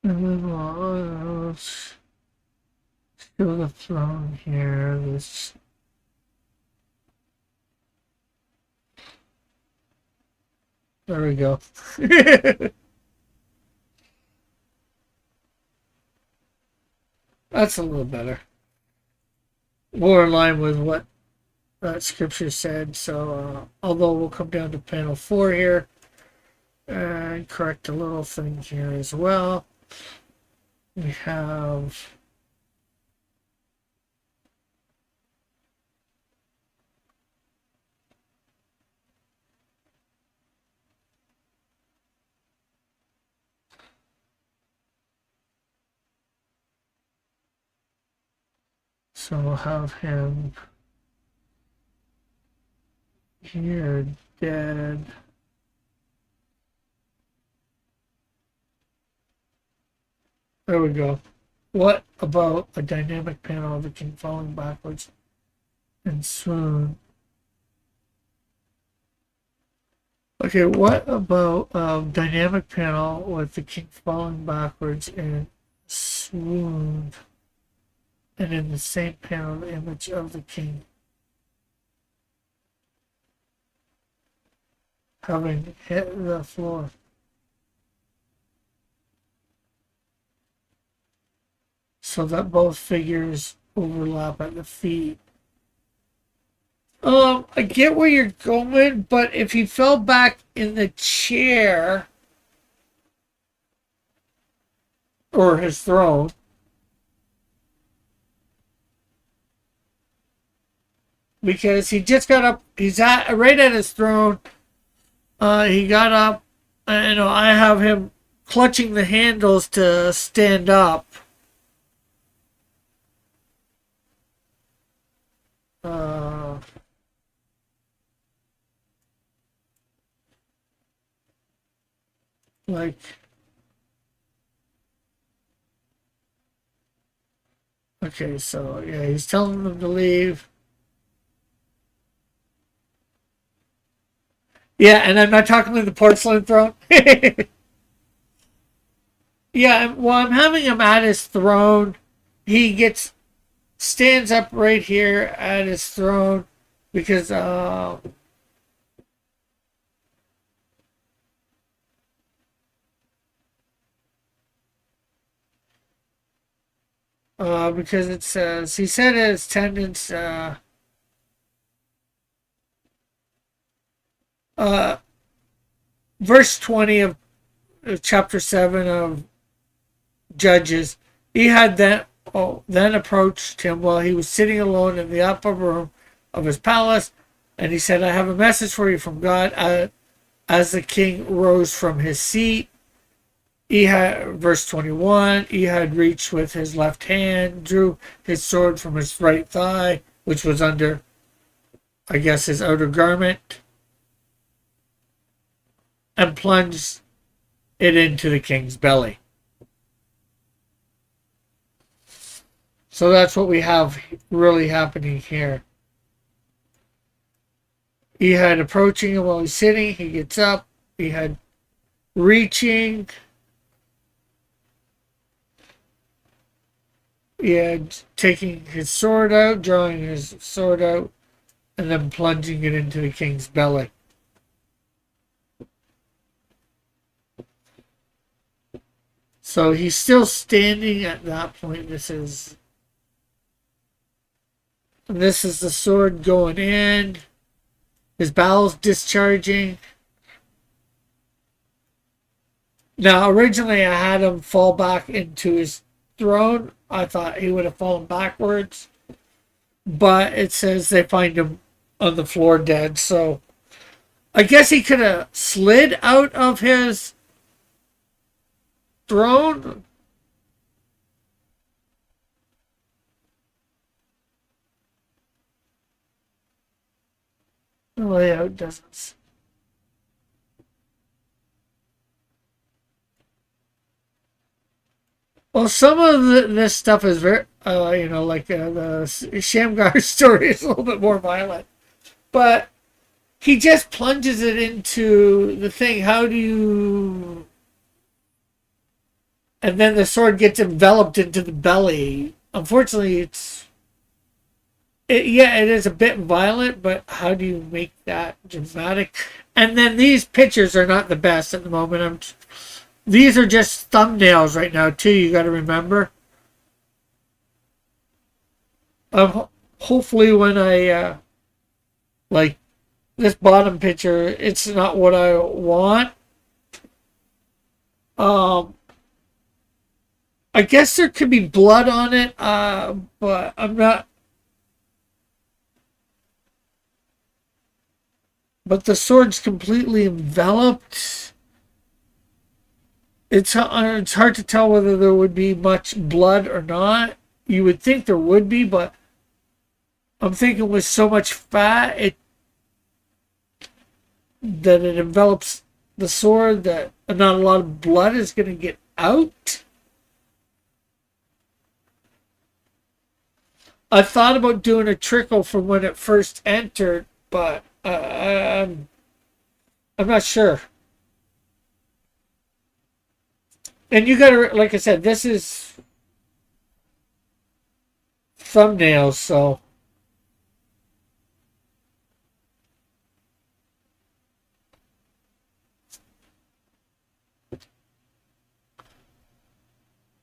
And we will show the throne here. This. There we go. That's a little better. More in line with what that scripture said. So, although we'll come down to panel 4 here and correct a little thing here as well. We have. So we'll have him here dead. There we go. What about a dynamic panel of the king falling backwards and swoon? Okay, what about dynamic panel with the king falling backwards and swoon? And in the same panel, the image of the king having hit the floor. So that both figures overlap at the feet. I get where you're going, but if he fell back in the chair or his throne, because he just got up, he's right at his throne. He got up, and I have him clutching the handles to stand up. Like, okay, so yeah, he's telling them to leave. Yeah, and I'm not talking about the porcelain throne. Yeah, well, I'm having him at his throne. He stands up right here at his throne because because it says he said in his attendance, uh, verse 20 of chapter 7 of Judges. He had then approached him while he was sitting alone in the upper room of his palace, and he said, "I have a message for you from God." As the king rose from his seat, verse 21, he had reached with his left hand, drew his sword from his right thigh, which was under, I guess, his outer garment, and plunged it into the king's belly. So that's what we have really happening here. He had approaching him while he's sitting. He gets up. He had reaching. He had taking his sword out, drawing his sword out, and then plunging it into the king's belly. So he's still standing at that point. This is the sword going in. His bowels discharging. Now, originally I had him fall back into his throne. I thought he would have fallen backwards. But it says they find him on the floor dead. So I guess he could have slid out of his throne. The layout doesn't. Well, some of this stuff is very, like the Shamgar story is a little bit more violent. But he just plunges it into the thing. How do you. And then the sword gets enveloped into the belly. Unfortunately, it is a bit violent, but how do you make that dramatic? And then these pictures are not the best at the moment. These are just thumbnails right now, too, you got to remember. Hopefully when I, like, this bottom picture, it's not what I want. I guess there could be blood on it, but I'm not. But the sword's completely enveloped. It's hard to tell whether there would be much blood or not. You would think there would be, but I'm thinking with so much fat that it envelops the sword that not a lot of blood is going to get out. I thought about doing a trickle from when it first entered, but I'm not sure. And you gotta, like I said, this is thumbnails, so.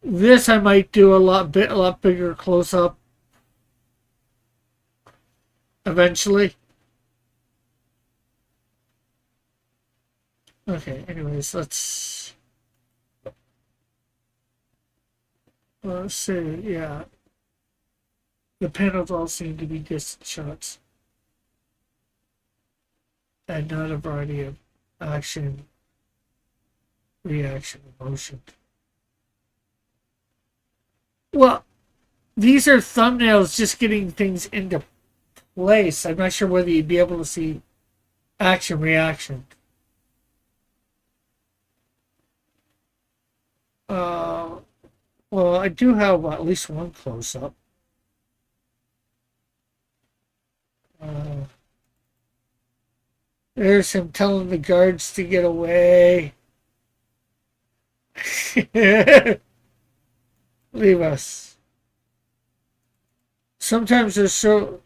This I might do a lot bigger close up eventually. Okay, anyways, let's see, yeah. The panels all seem to be distant shots and not a variety of action, reaction, emotion. Well, these are thumbnails just getting things into place. I'm not sure whether you'd be able to see action, reaction. Well, I do have at least one close-up. There's him telling the guards to get away. Leave us. Sometimes they're so.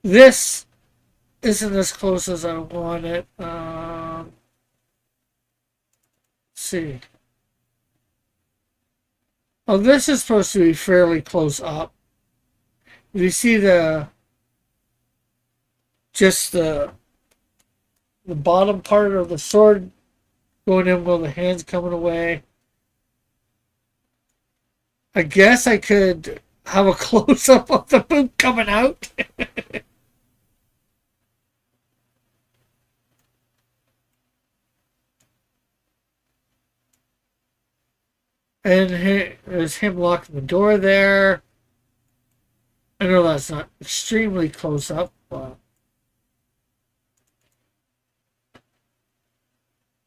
This isn't as close as I want it. Let's see. Oh, this is supposed to be fairly close up. You see just the bottom part of the sword going in while the hand's coming away. I guess I could have a close up of the boot coming out. And there's him locking the door there. I know that's not extremely close up, but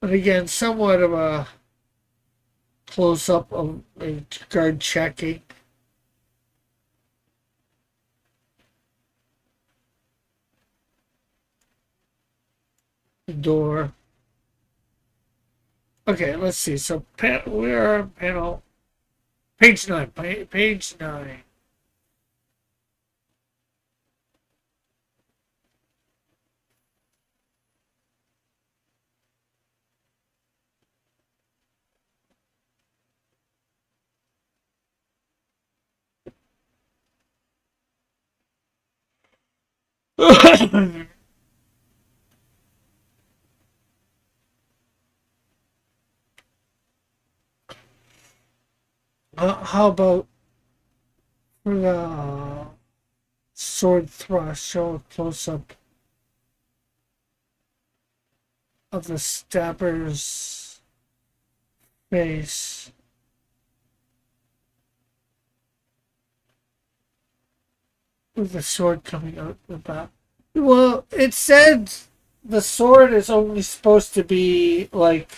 again, somewhat of a close up of a guard checking the door. Okay, let's see. So we're on panel page 9. Page 9. How about for the sword thrust? Show a close up of the stabber's face. With the sword coming out the back. Well, it said the sword is only supposed to be like,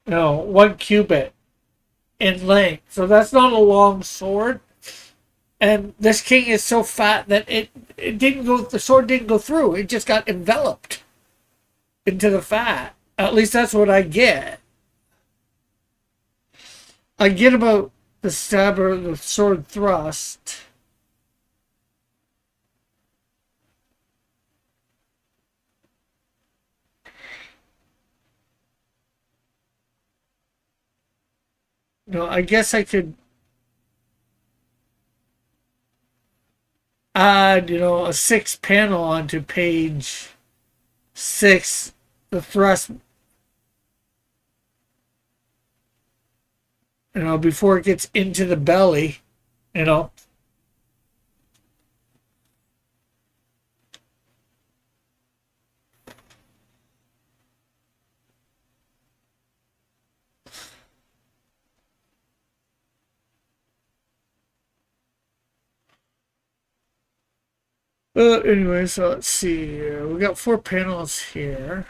1 cubit in length. So that's not a long sword. And this king is so fat that it didn't go, the sword didn't go through. It just got enveloped into the fat. At least that's what I get. I get about the stabber, the sword thrust. No, I guess I could add, a 6 panel onto page 6, the thrust, before it gets into the belly, you know. Anyway, so let's see here. We got 4 panels here.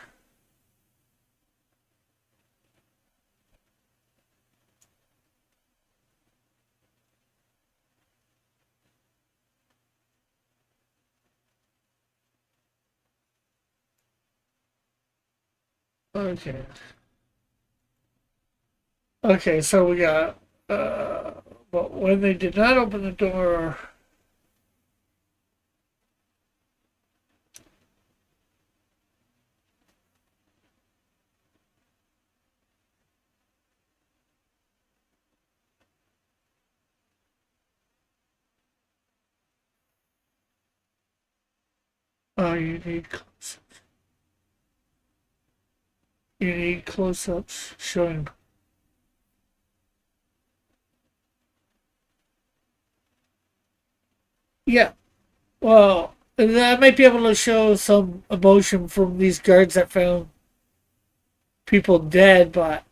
Okay. Okay, so we got, but when they did not open the door, you need close-ups. You need close-ups showing. Yeah, well, I might be able to show some emotion from these guards that found people dead, but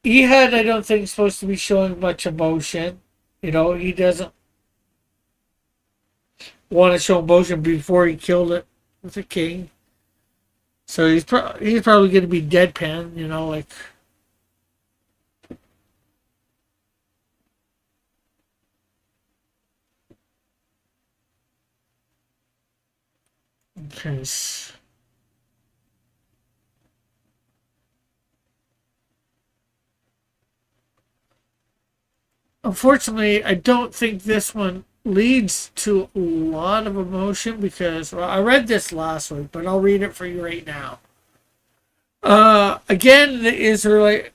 Ehud, I don't think is supposed to be showing much emotion. He doesn't want to show emotion before he killed it with the king. So he's probably going to be deadpan, like. Okay. Unfortunately, I don't think this one leads to a lot of emotion because, well, I read this last week, but I'll read it for you right now. Again, the Israelite.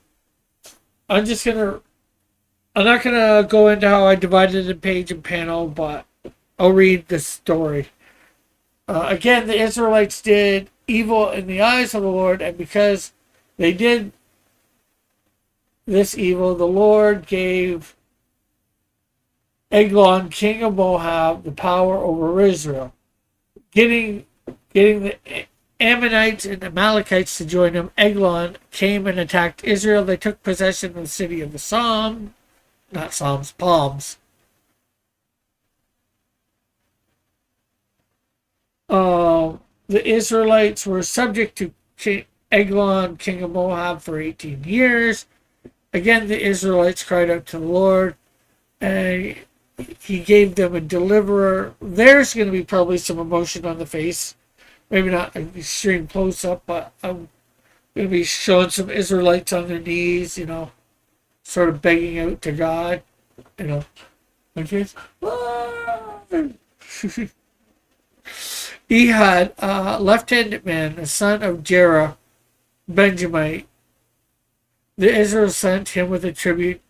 I'm just gonna. I'm not gonna go into how I divided in page and panel, but I'll read the story. Again, the Israelites did evil in the eyes of the Lord, and because they did this evil, the Lord gave Eglon, king of Moab, the power over Israel, getting the Ammonites and Amalekites to join him. Eglon came and attacked Israel. They took possession of the city of the Palms. The Israelites were subject to Eglon, king of Moab, for 18 years. Again, the Israelites cried out to the Lord, and he gave them a deliverer. There's going to be probably some emotion on the face. Maybe not an extreme close up, but I'm going to be showing some Israelites on their knees, sort of begging out to God, like this. Ehud, left-handed man, the son of Jerah, Benjamite. The Israel sent him with a tribute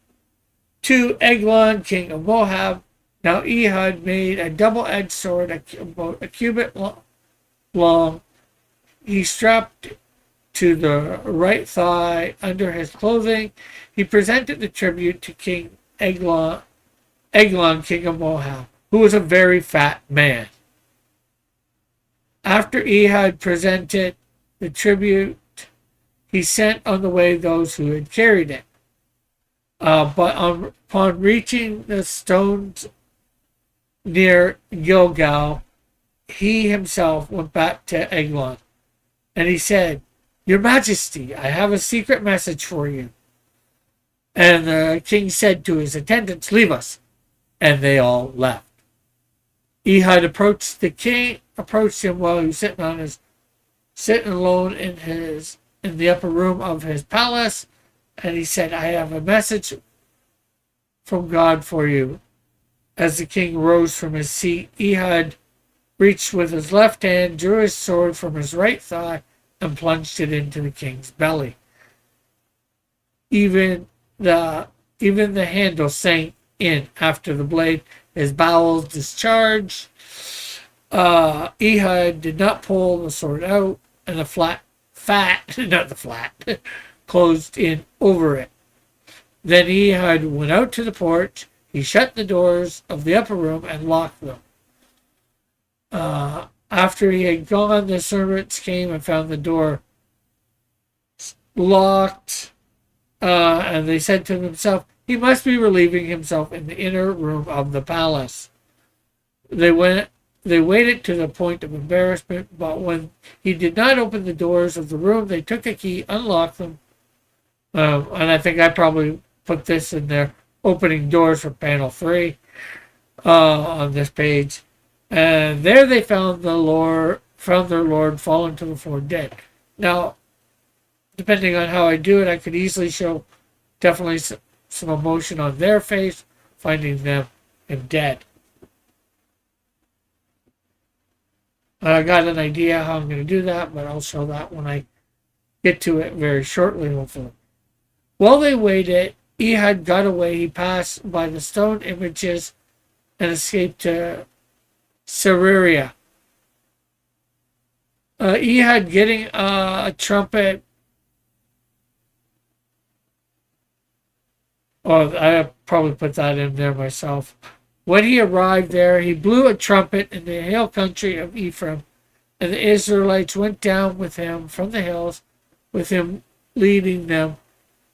to Eglon, king of Moab. Now Ehud made a double-edged sword about a cubit long. He strapped to the right thigh under his clothing. He presented the tribute to King Eglon, king of Moab, who was a very fat man. After Ehud presented the tribute, he sent on the way those who had carried it. But upon reaching the stones near Gilgal, he himself went back to Eglon, and he said, "Your Majesty, I have a secret message for you." And the king said to his attendants, "Leave us." And they all left. Ehud approached him while he was sitting alone in the upper room of his palace, and he said, "I have a message from God for you." As the king rose from his seat, Ehud reached with his left hand, drew his sword from his right thigh, and plunged it into the king's belly. Even the handle sank in after the blade. His bowels discharged. Ehud did not pull the sword out, and the closed in over it. Then Ehud went out to the porch. He shut the doors of the upper room and locked them. After he had gone, the servants came and found the door locked, and they said to themselves, "He must be relieving himself in the inner room of the palace." They waited to the point of embarrassment, but when he did not open the doors of the room, they took a key, unlocked them, and I think I probably put this in there, opening doors for panel 3 on this page. And there they found their Lord fallen to the floor dead. Now, depending on how I do it, I could easily show definitely some emotion on their face, finding them dead. I got an idea how I'm going to do that, but I'll show that when I get to it very shortly, hopefully. While they waited, Ehud got away. He passed by the stone images and escaped to Syria. Ehud getting a trumpet. Oh, I probably put that in there myself. When he arrived there, he blew a trumpet in the hill country of Ephraim, and the Israelites went down with him from the hills, with him leading them.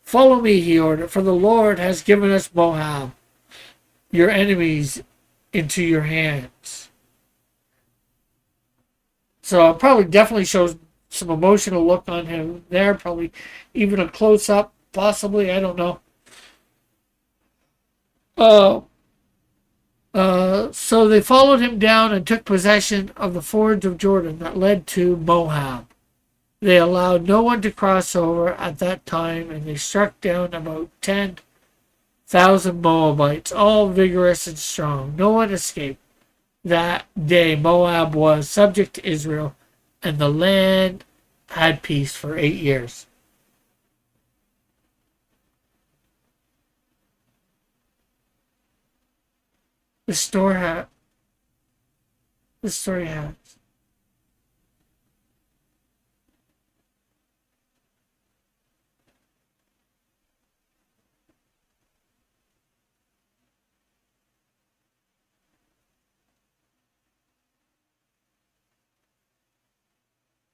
"Follow me," he ordered, "for the Lord has given us Moab, your enemies, into your hands." So it probably definitely shows some emotional look on him there, probably even a close-up, possibly, I don't know. So they followed him down and took possession of the fords of Jordan that led to Moab. They allowed no one to cross over at that time, and they struck down about 10,000 Moabites, all vigorous and strong. No one escaped. That day Moab was subject to Israel, and the land had peace for 8 years. The story had. The story has.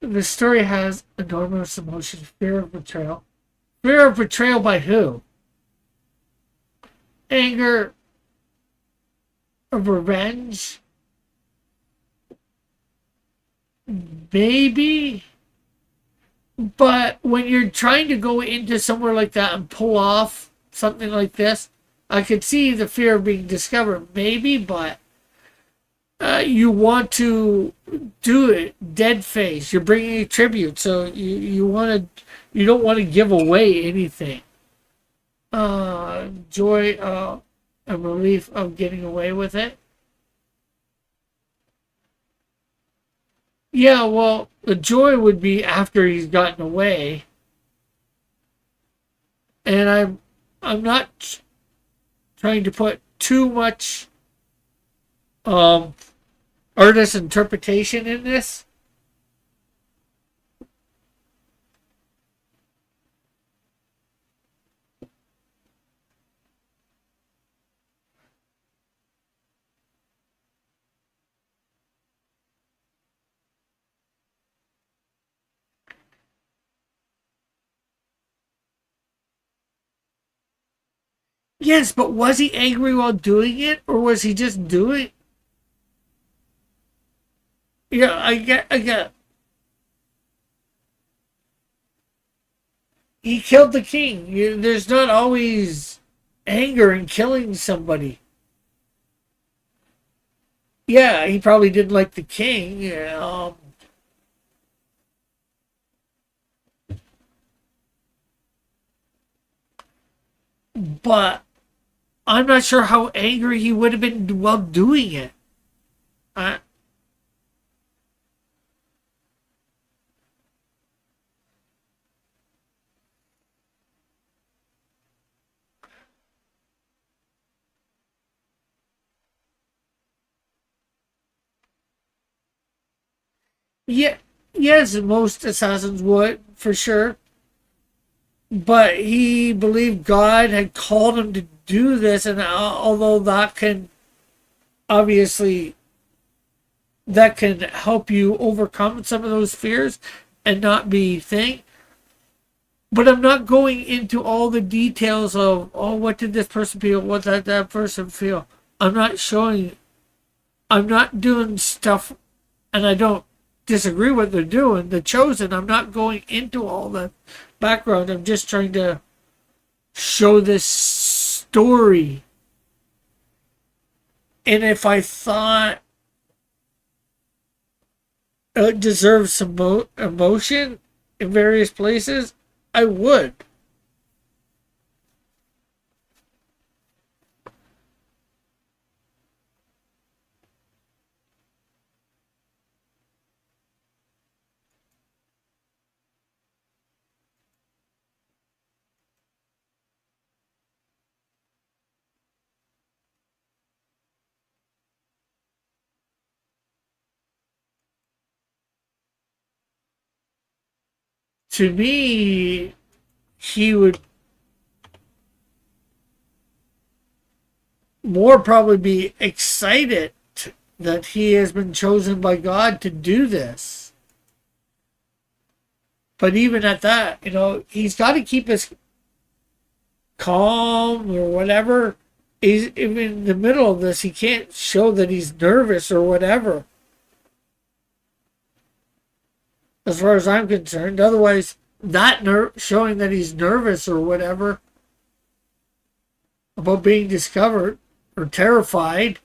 The story has enormous emotions, fear of betrayal. Fear of betrayal by who? Anger of revenge? Maybe. But when you're trying to go into somewhere like that and pull off something like this, I could see the fear of being discovered, maybe, but you want to do it dead face. You're bringing a tribute, so you don't want to give away anything. Joy and relief of getting away with it. Yeah, well, the joy would be after he's gotten away, and I'm not trying to put too much um artist interpretation in this. Yes, but was he angry while doing it, or was he just doing? Yeah, I get. He killed the king. There's not always anger in killing somebody. Yeah, he probably didn't like the king. Yeah, but I'm not sure how angry he would have been while doing it. Uh, yeah, yes, most assassins would for sure. But he believed God had called him to do this, and although that can obviously that can help you overcome some of those fears and not be think. But I'm not going into all the details of what did this person feel, what did that person feel. I'm not showing. I'm not doing stuff, and I don't disagree what they're doing. The chosen. I'm not going into all the background. I'm just trying to show this story. And if I thought it deserves some emotion in various places, I would. To me, he would more probably be excited that he has been chosen by God to do this. But even at that, he's got to keep his calm or whatever. He's even in the middle of this. He can't show that he's nervous or whatever, as far as I'm concerned. Otherwise, that showing that he's nervous or whatever about being discovered or terrified,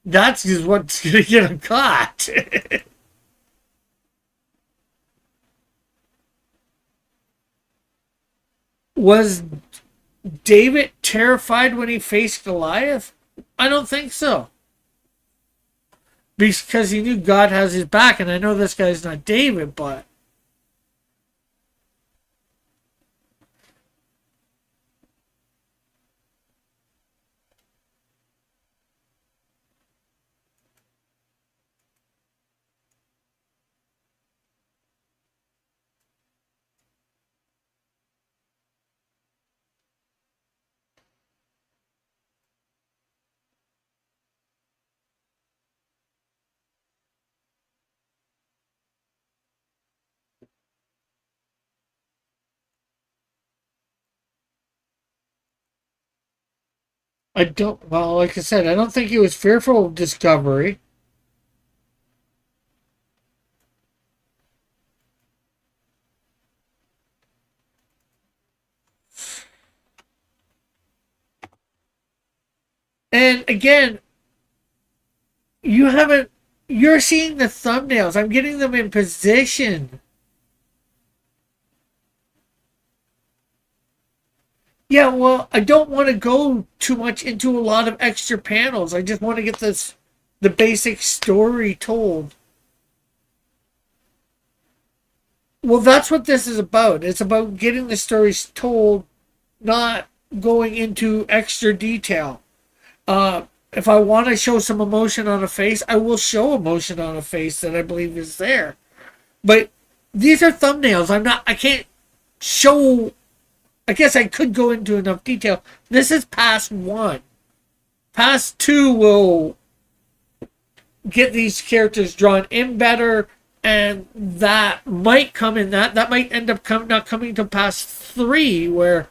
that's just what's going to get him caught. Was David terrified when he faced Goliath? I don't think so. Because he knew God has his back, and I know this guy's not David, but I don't, well, like I said, I don't think he was fearful of discovery. And again, you haven't, you're seeing the thumbnails. I'm getting them in position. Yeah, well, I don't want to go too much into a lot of extra panels. I just want to get the basic story told. Well, that's what this is about. It's about getting the stories told, not going into extra detail. If I want to show some emotion on a face, I will show emotion on a face that I believe is there. But these are thumbnails. I can't show, I guess I could go into enough detail. This is pass one. Pass two will get these characters drawn in better, and that might come in that might end up not coming to pass three, where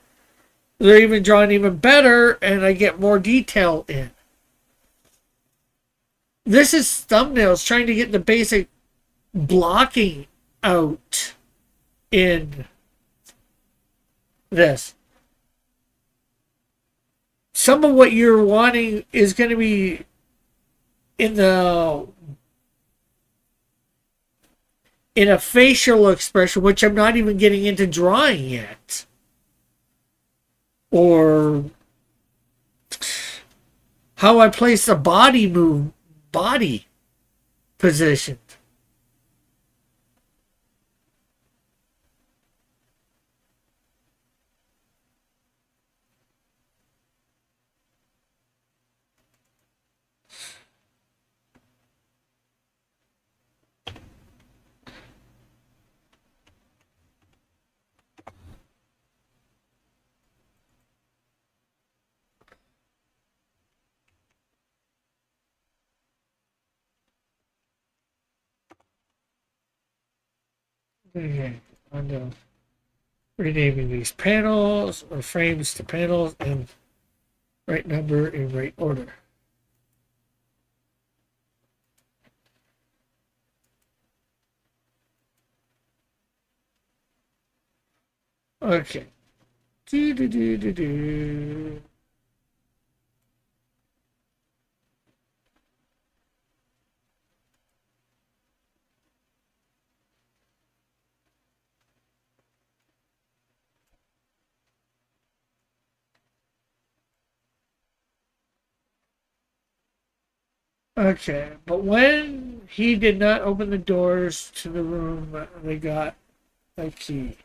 they're even drawn even better and I get more detail in. This is thumbnails trying to get the basic blocking out in this. Some of what you're wanting is going to be in the in a facial expression, which I'm not even getting into drawing yet, or how I place the body position. Okay, I'm renaming these panels or frames to panels and right number in right order. Okay. Do, do, do, do, do. Okay, but when he did not open the doors to the room, they got a key.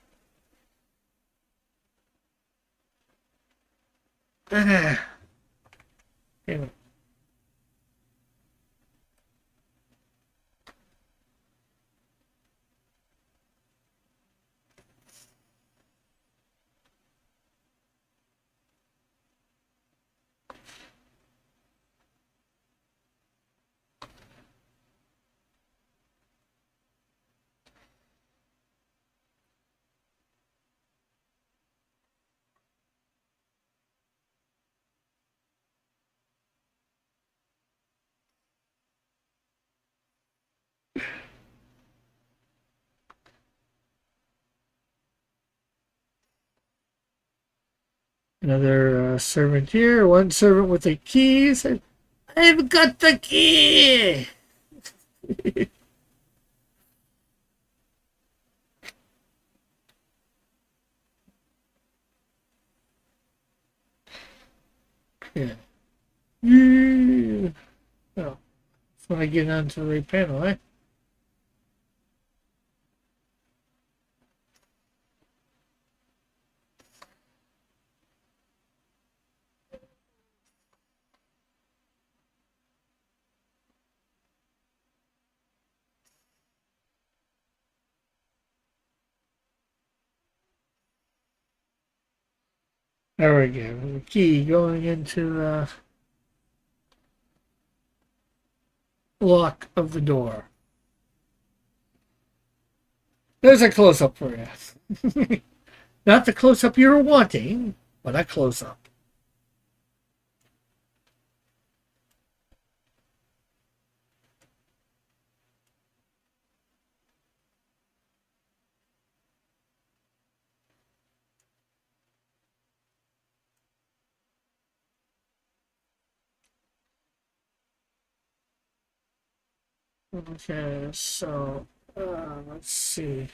Anyway, another servant here. One servant with a key said, "I've got the key." Yeah. Yeah. Oh, that's when I get onto the right panel, eh? There we go. The key going into the lock of the door. There's a close up for you. Not the close up you were wanting, but a close up. Okay, so let's see.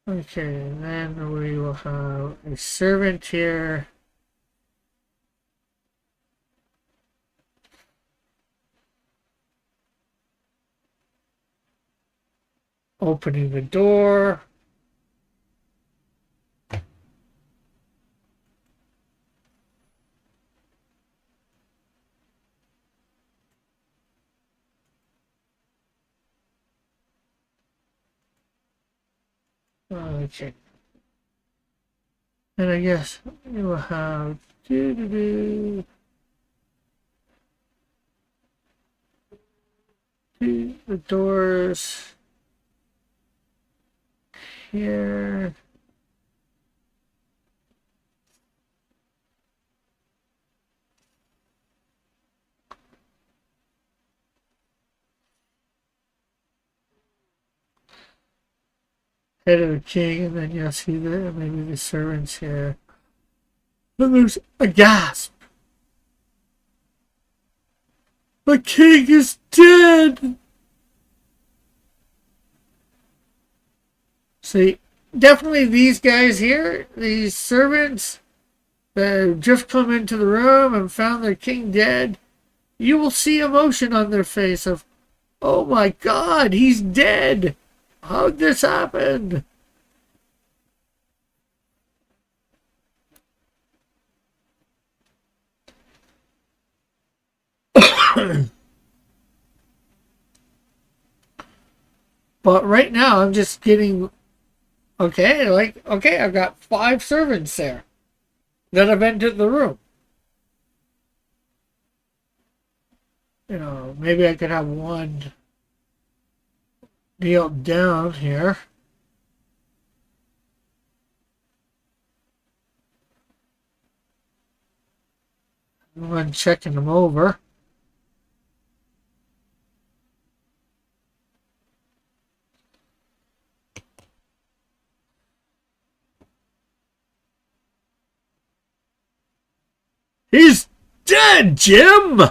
Okay, and then we will have a servant here. Opening the door. Okay. And I guess we will have the doors here. Head of the king, and then you'll see the maybe the servants here. Then there's a gasp. The king is dead. See, definitely these guys here, these servants that have just come into the room and found their king dead, you will see emotion on their face of, oh my god, he's dead. How'd this happen? But right now, I'm just getting okay, I've got 5 servants there that have entered the room. You know, maybe I could have one kneel down here. One checking them over. He's dead, Jim!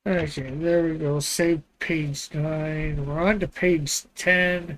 Okay, there we go. Save page 9. We're on to page 10.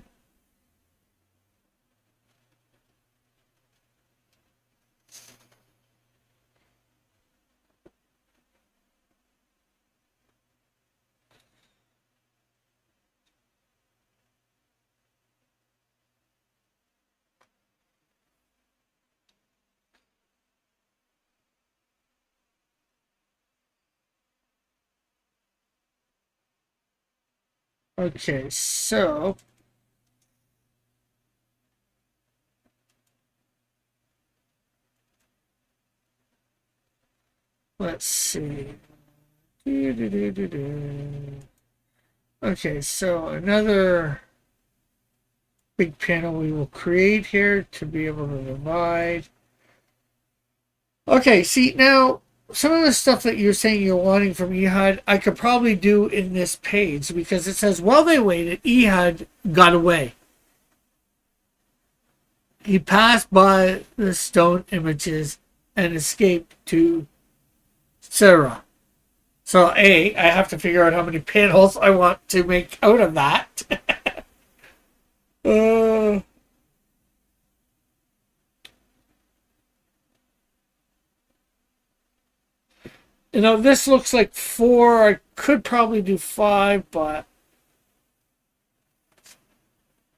Okay, so let's see. Okay, so another big panel we will create here to be able to divide. Okay, see now some of the stuff that you're saying you're wanting from Ehud, I could probably do in this page because it says while they waited, Ehud got away. He passed by the stone images and escaped to Sarah. So I have to figure out how many panels I want to make out of that. uh, you know, this looks like 4. I could probably do 5, but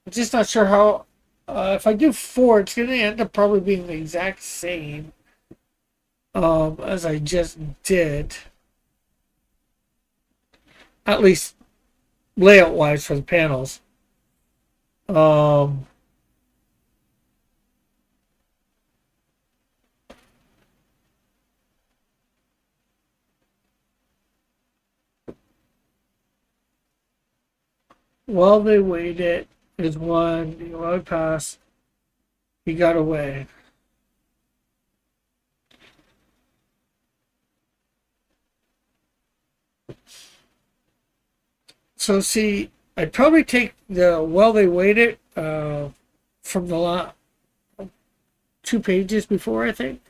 I'm just not sure how. If I do 4, it's going to end up probably being the exact same as I just did. At least layout wise for the panels. While they waited is one. The oil passed. He got away. So see, I'd probably take the while they waited from the 2 pages before, I think.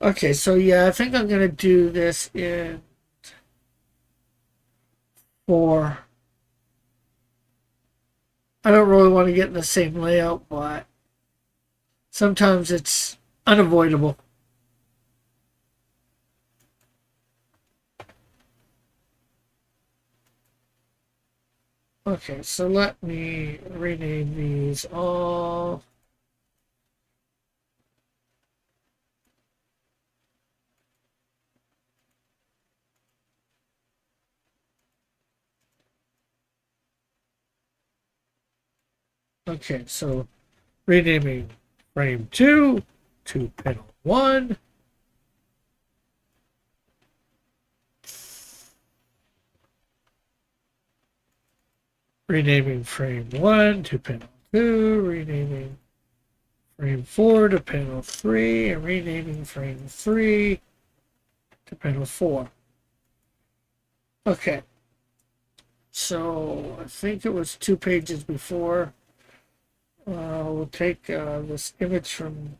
Okay, so yeah, I think I'm gonna do this in 4. I don't really want to get in the same layout, but sometimes it's unavoidable. Okay, so let me rename these all. Okay, so renaming frame 2 to panel 1. Renaming frame 1 to panel 2. Renaming frame 4 to panel 3. And renaming frame 3 to panel 4. Okay. So I think it was 2 pages before. We'll take this image from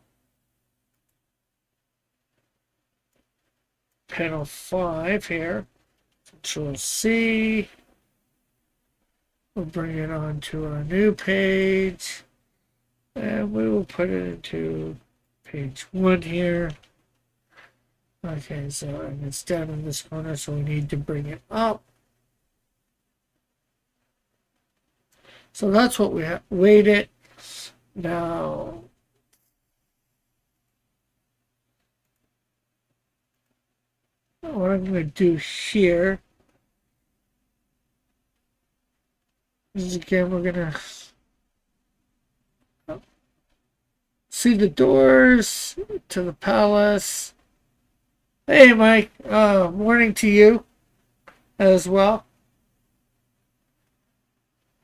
panel 5 here. Control C. We'll bring it onto our new page. And we will put it into page 1 here. Okay, so and it's down in this corner, so we need to bring it up. So that's what we have. Waited. Now, what I'm going to do here is again, we're going to see the doors to the palace. Hey, Mike. Morning to you as well.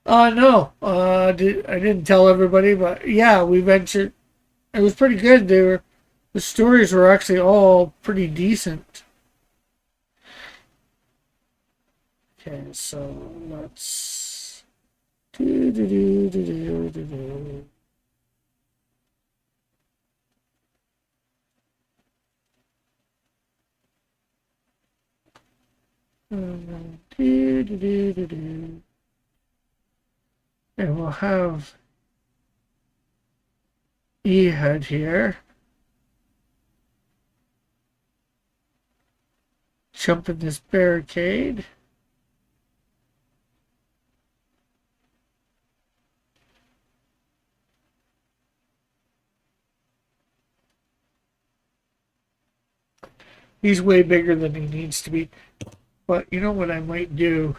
No, I didn't tell everybody, but yeah, we ventured. It was pretty good. The stories were actually all pretty decent. Okay, so let's do. And we'll have Ehud here. Jump in this barricade. He's way bigger than he needs to be. But you know what I might do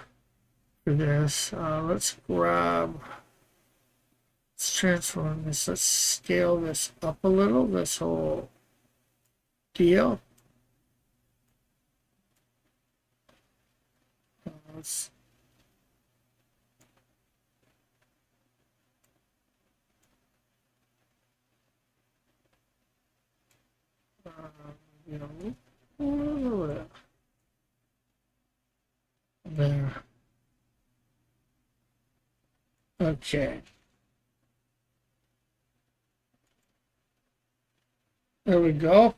for this? Let's transform this. Let's scale this up a little, this whole deal. Let's you know, there. Okay. There we go.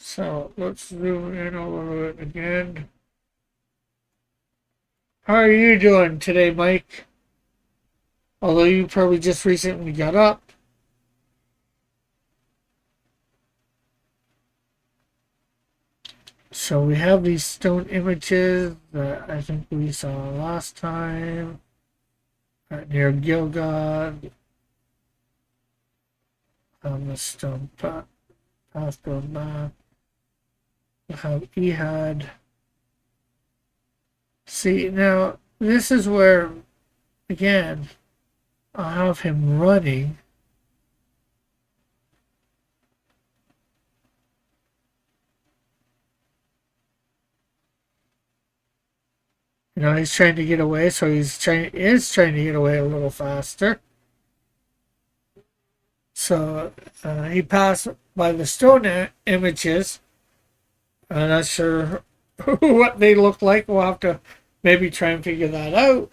So let's zoom in a little bit again. How are you doing today, Mike? Although you probably just recently got up. So we have these stone images that I think we saw last time near Gilgad. on the stone path going back. We'll have Ehud. See, now, this is where, again, I'll have him running. You know, he's trying to get away, so is trying to get away a little faster. So he passed by the stone images. I'm not sure what they look like. We'll have to maybe try and figure that out.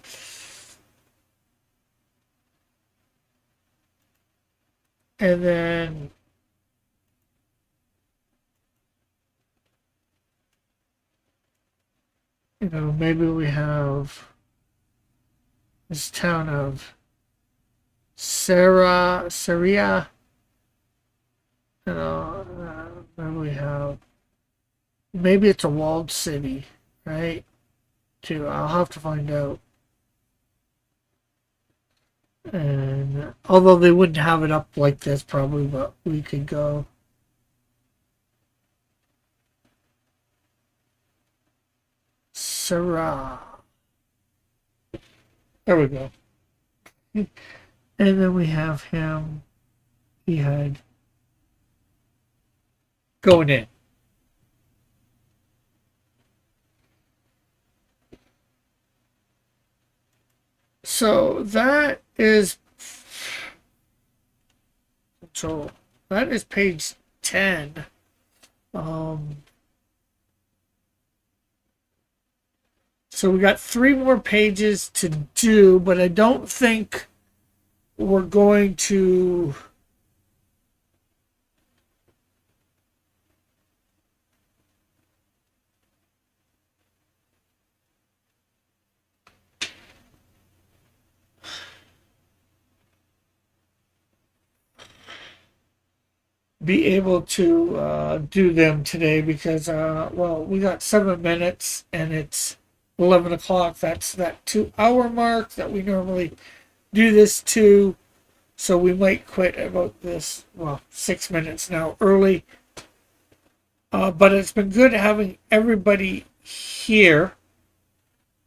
And then maybe we have this town of Syria. Then we have, maybe it's a walled city, right? Too. I'll have to find out. And although they wouldn't have it up like this probably, but we could go. Sarah. There we go. And then we have him. He had going in. So that is page 10. So we got 3 more pages to do, but I don't think we're going to be able to do them today because, we got 7 minutes and it's 11 o'clock. That's that 2-hour mark that we normally do this to. So we might quit about this, 6 minutes now early. But it's been good having everybody here,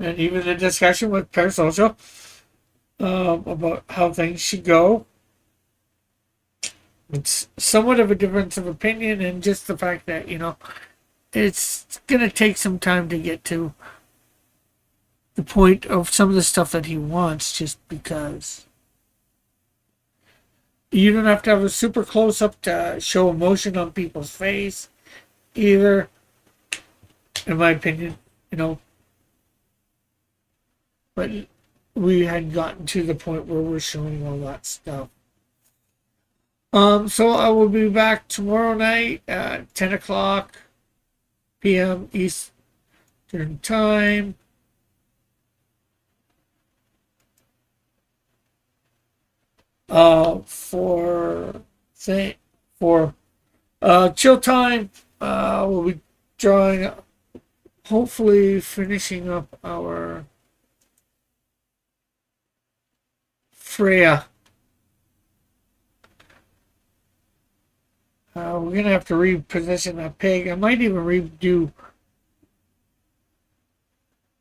and even the discussion with Parasocial about how things should go. It's somewhat of a difference of opinion, and just the fact that, it's going to take some time to get to the point of some of the stuff that he wants, just because you don't have to have a super close up to show emotion on people's face either, in my opinion, but we had gotten to the point where we're showing all that stuff. So I will be back tomorrow night at 10 o'clock p.m. Eastern Time. For chill time. We'll be drawing, hopefully finishing up our Freya. We're gonna have to reposition that pig. I might even redo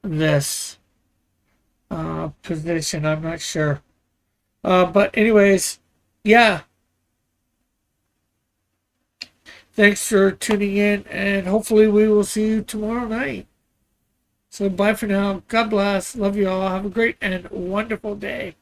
this position. I'm not sure. But anyways, yeah. Thanks for tuning in, and hopefully we will see you tomorrow night. So bye for now. God bless. Love you all. Have a great and wonderful day.